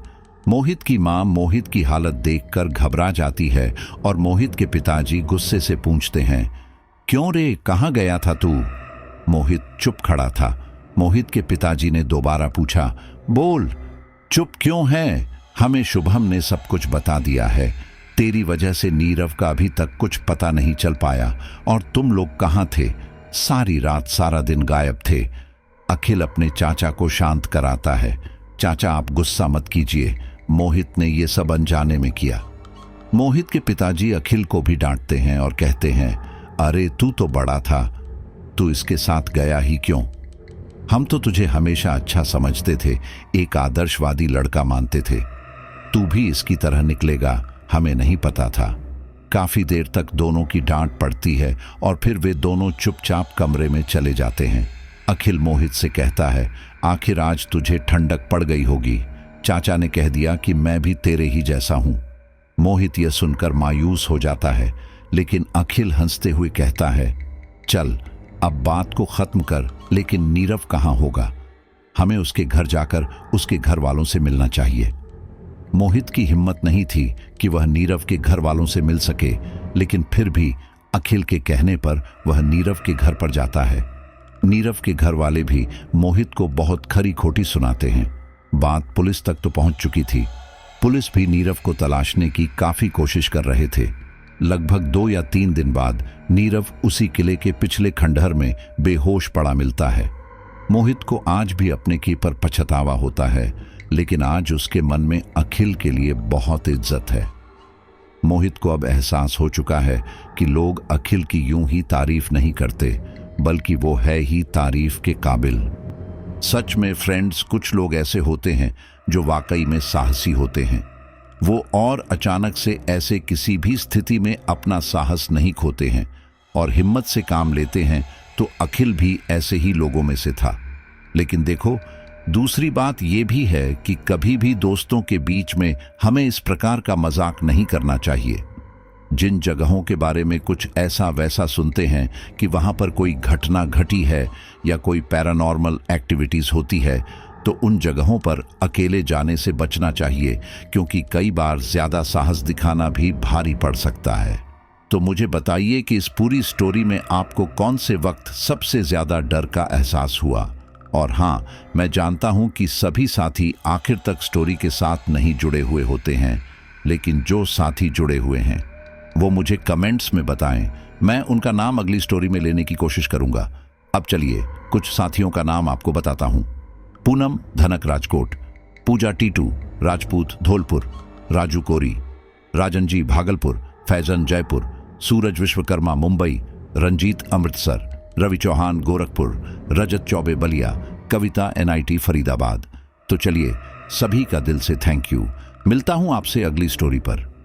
मोहित की मां मोहित की हालत देखकर घबरा जाती है और मोहित के पिताजी गुस्से से पूछते हैं, क्यों रे, कहाँ गया था तू? मोहित चुप खड़ा था। मोहित के पिताजी ने दोबारा पूछा, बोल, चुप क्यों है? हमें शुभम ने सब कुछ बता दिया है। तेरी वजह से नीरव का अभी तक कुछ पता नहीं चल पाया। और तुम लोग कहाँ थे? सारी रात सारा दिन गायब थे। अखिल अपने चाचा को शांत कराता है। चाचा, आप गुस्सा मत कीजिए, मोहित ने ये सब अनजाने में किया। मोहित के पिताजी अखिल को भी डांटते हैं और कहते हैं, अरे तू तो बड़ा था, तू इसके साथ गया ही क्यों? हम तो तुझे हमेशा अच्छा समझते थे, एक आदर्शवादी लड़का मानते थे। तू भी इसकी तरह निकलेगा, हमें नहीं पता था। काफी देर तक दोनों की डांट पड़ती है और फिर वे दोनों चुपचाप कमरे में चले जाते हैं। अखिल मोहित से कहता है, आखिर आज तुझे ठंडक पड़ गई होगी। चाचा ने कह दिया कि मैं भी तेरे ही जैसा हूं। मोहित यह सुनकर मायूस हो जाता है, लेकिन अखिल हंसते हुए कहता है, चल अब बात को खत्म कर, लेकिन नीरव कहाँ होगा? हमें उसके घर जाकर उसके घर वालों से मिलना चाहिए। मोहित की हिम्मत नहीं थी कि वह नीरव के घर वालों से मिल सके, लेकिन फिर भी अखिल के कहने पर वह नीरव के घर पर जाता है। नीरव के घर वाले भी मोहित को बहुत खरी खोटी सुनाते हैं। बात पुलिस तक तो पहुंच चुकी थी। पुलिस भी नीरव को तलाशने की काफी कोशिश कर रहे थे। लगभग 2 या 3 दिन बाद नीरव उसी किले के पिछले खंडहर में बेहोश पड़ा मिलता है। मोहित को आज भी अपने की पर पछतावा होता है, लेकिन आज उसके मन में अखिल के लिए बहुत इज्जत है। मोहित को अब एहसास हो चुका है कि लोग अखिल की यूं ही तारीफ नहीं करते, बल्कि वो है ही तारीफ के काबिल। सच में फ्रेंड्स, कुछ लोग ऐसे होते हैं जो वाकई में साहसी होते हैं। वो और अचानक से ऐसे किसी भी स्थिति में अपना साहस नहीं खोते हैं और हिम्मत से काम लेते हैं। तो अखिल भी ऐसे ही लोगों में से था। लेकिन देखो, दूसरी बात यह भी है कि कभी भी दोस्तों के बीच में हमें इस प्रकार का मजाक नहीं करना चाहिए। जिन जगहों के बारे में कुछ ऐसा वैसा सुनते हैं कि वहां पर कोई घटना घटी है या कोई पैरानॉर्मल एक्टिविटीज होती है, तो उन जगहों पर अकेले जाने से बचना चाहिए, क्योंकि कई बार ज्यादा साहस दिखाना भी भारी पड़ सकता है। तो मुझे बताइए कि इस पूरी स्टोरी में आपको कौन से वक्त सबसे ज्यादा डर का एहसास हुआ? और हाँ, मैं जानता हूं कि सभी साथी आखिर तक स्टोरी के साथ नहीं जुड़े हुए होते हैं, लेकिन जो साथी जुड़े हुए हैं वो मुझे कमेंट्स में बताएं। मैं उनका नाम अगली स्टोरी में लेने की कोशिश करूंगा। अब चलिए कुछ साथियों का नाम आपको बताता हूं। पूनम धनक राजकोट, पूजा टीटू राजपूत धौलपुर, राजू कोरी, राजन जी भागलपुर, फैजन जयपुर, सूरज विश्वकर्मा मुंबई, रंजीत अमृतसर, रवि चौहान गोरखपुर, रजत चौबे बलिया, कविता NIT फरीदाबाद। तो चलिए, सभी का दिल से थैंक यू। मिलता हूं आपसे अगली स्टोरी पर।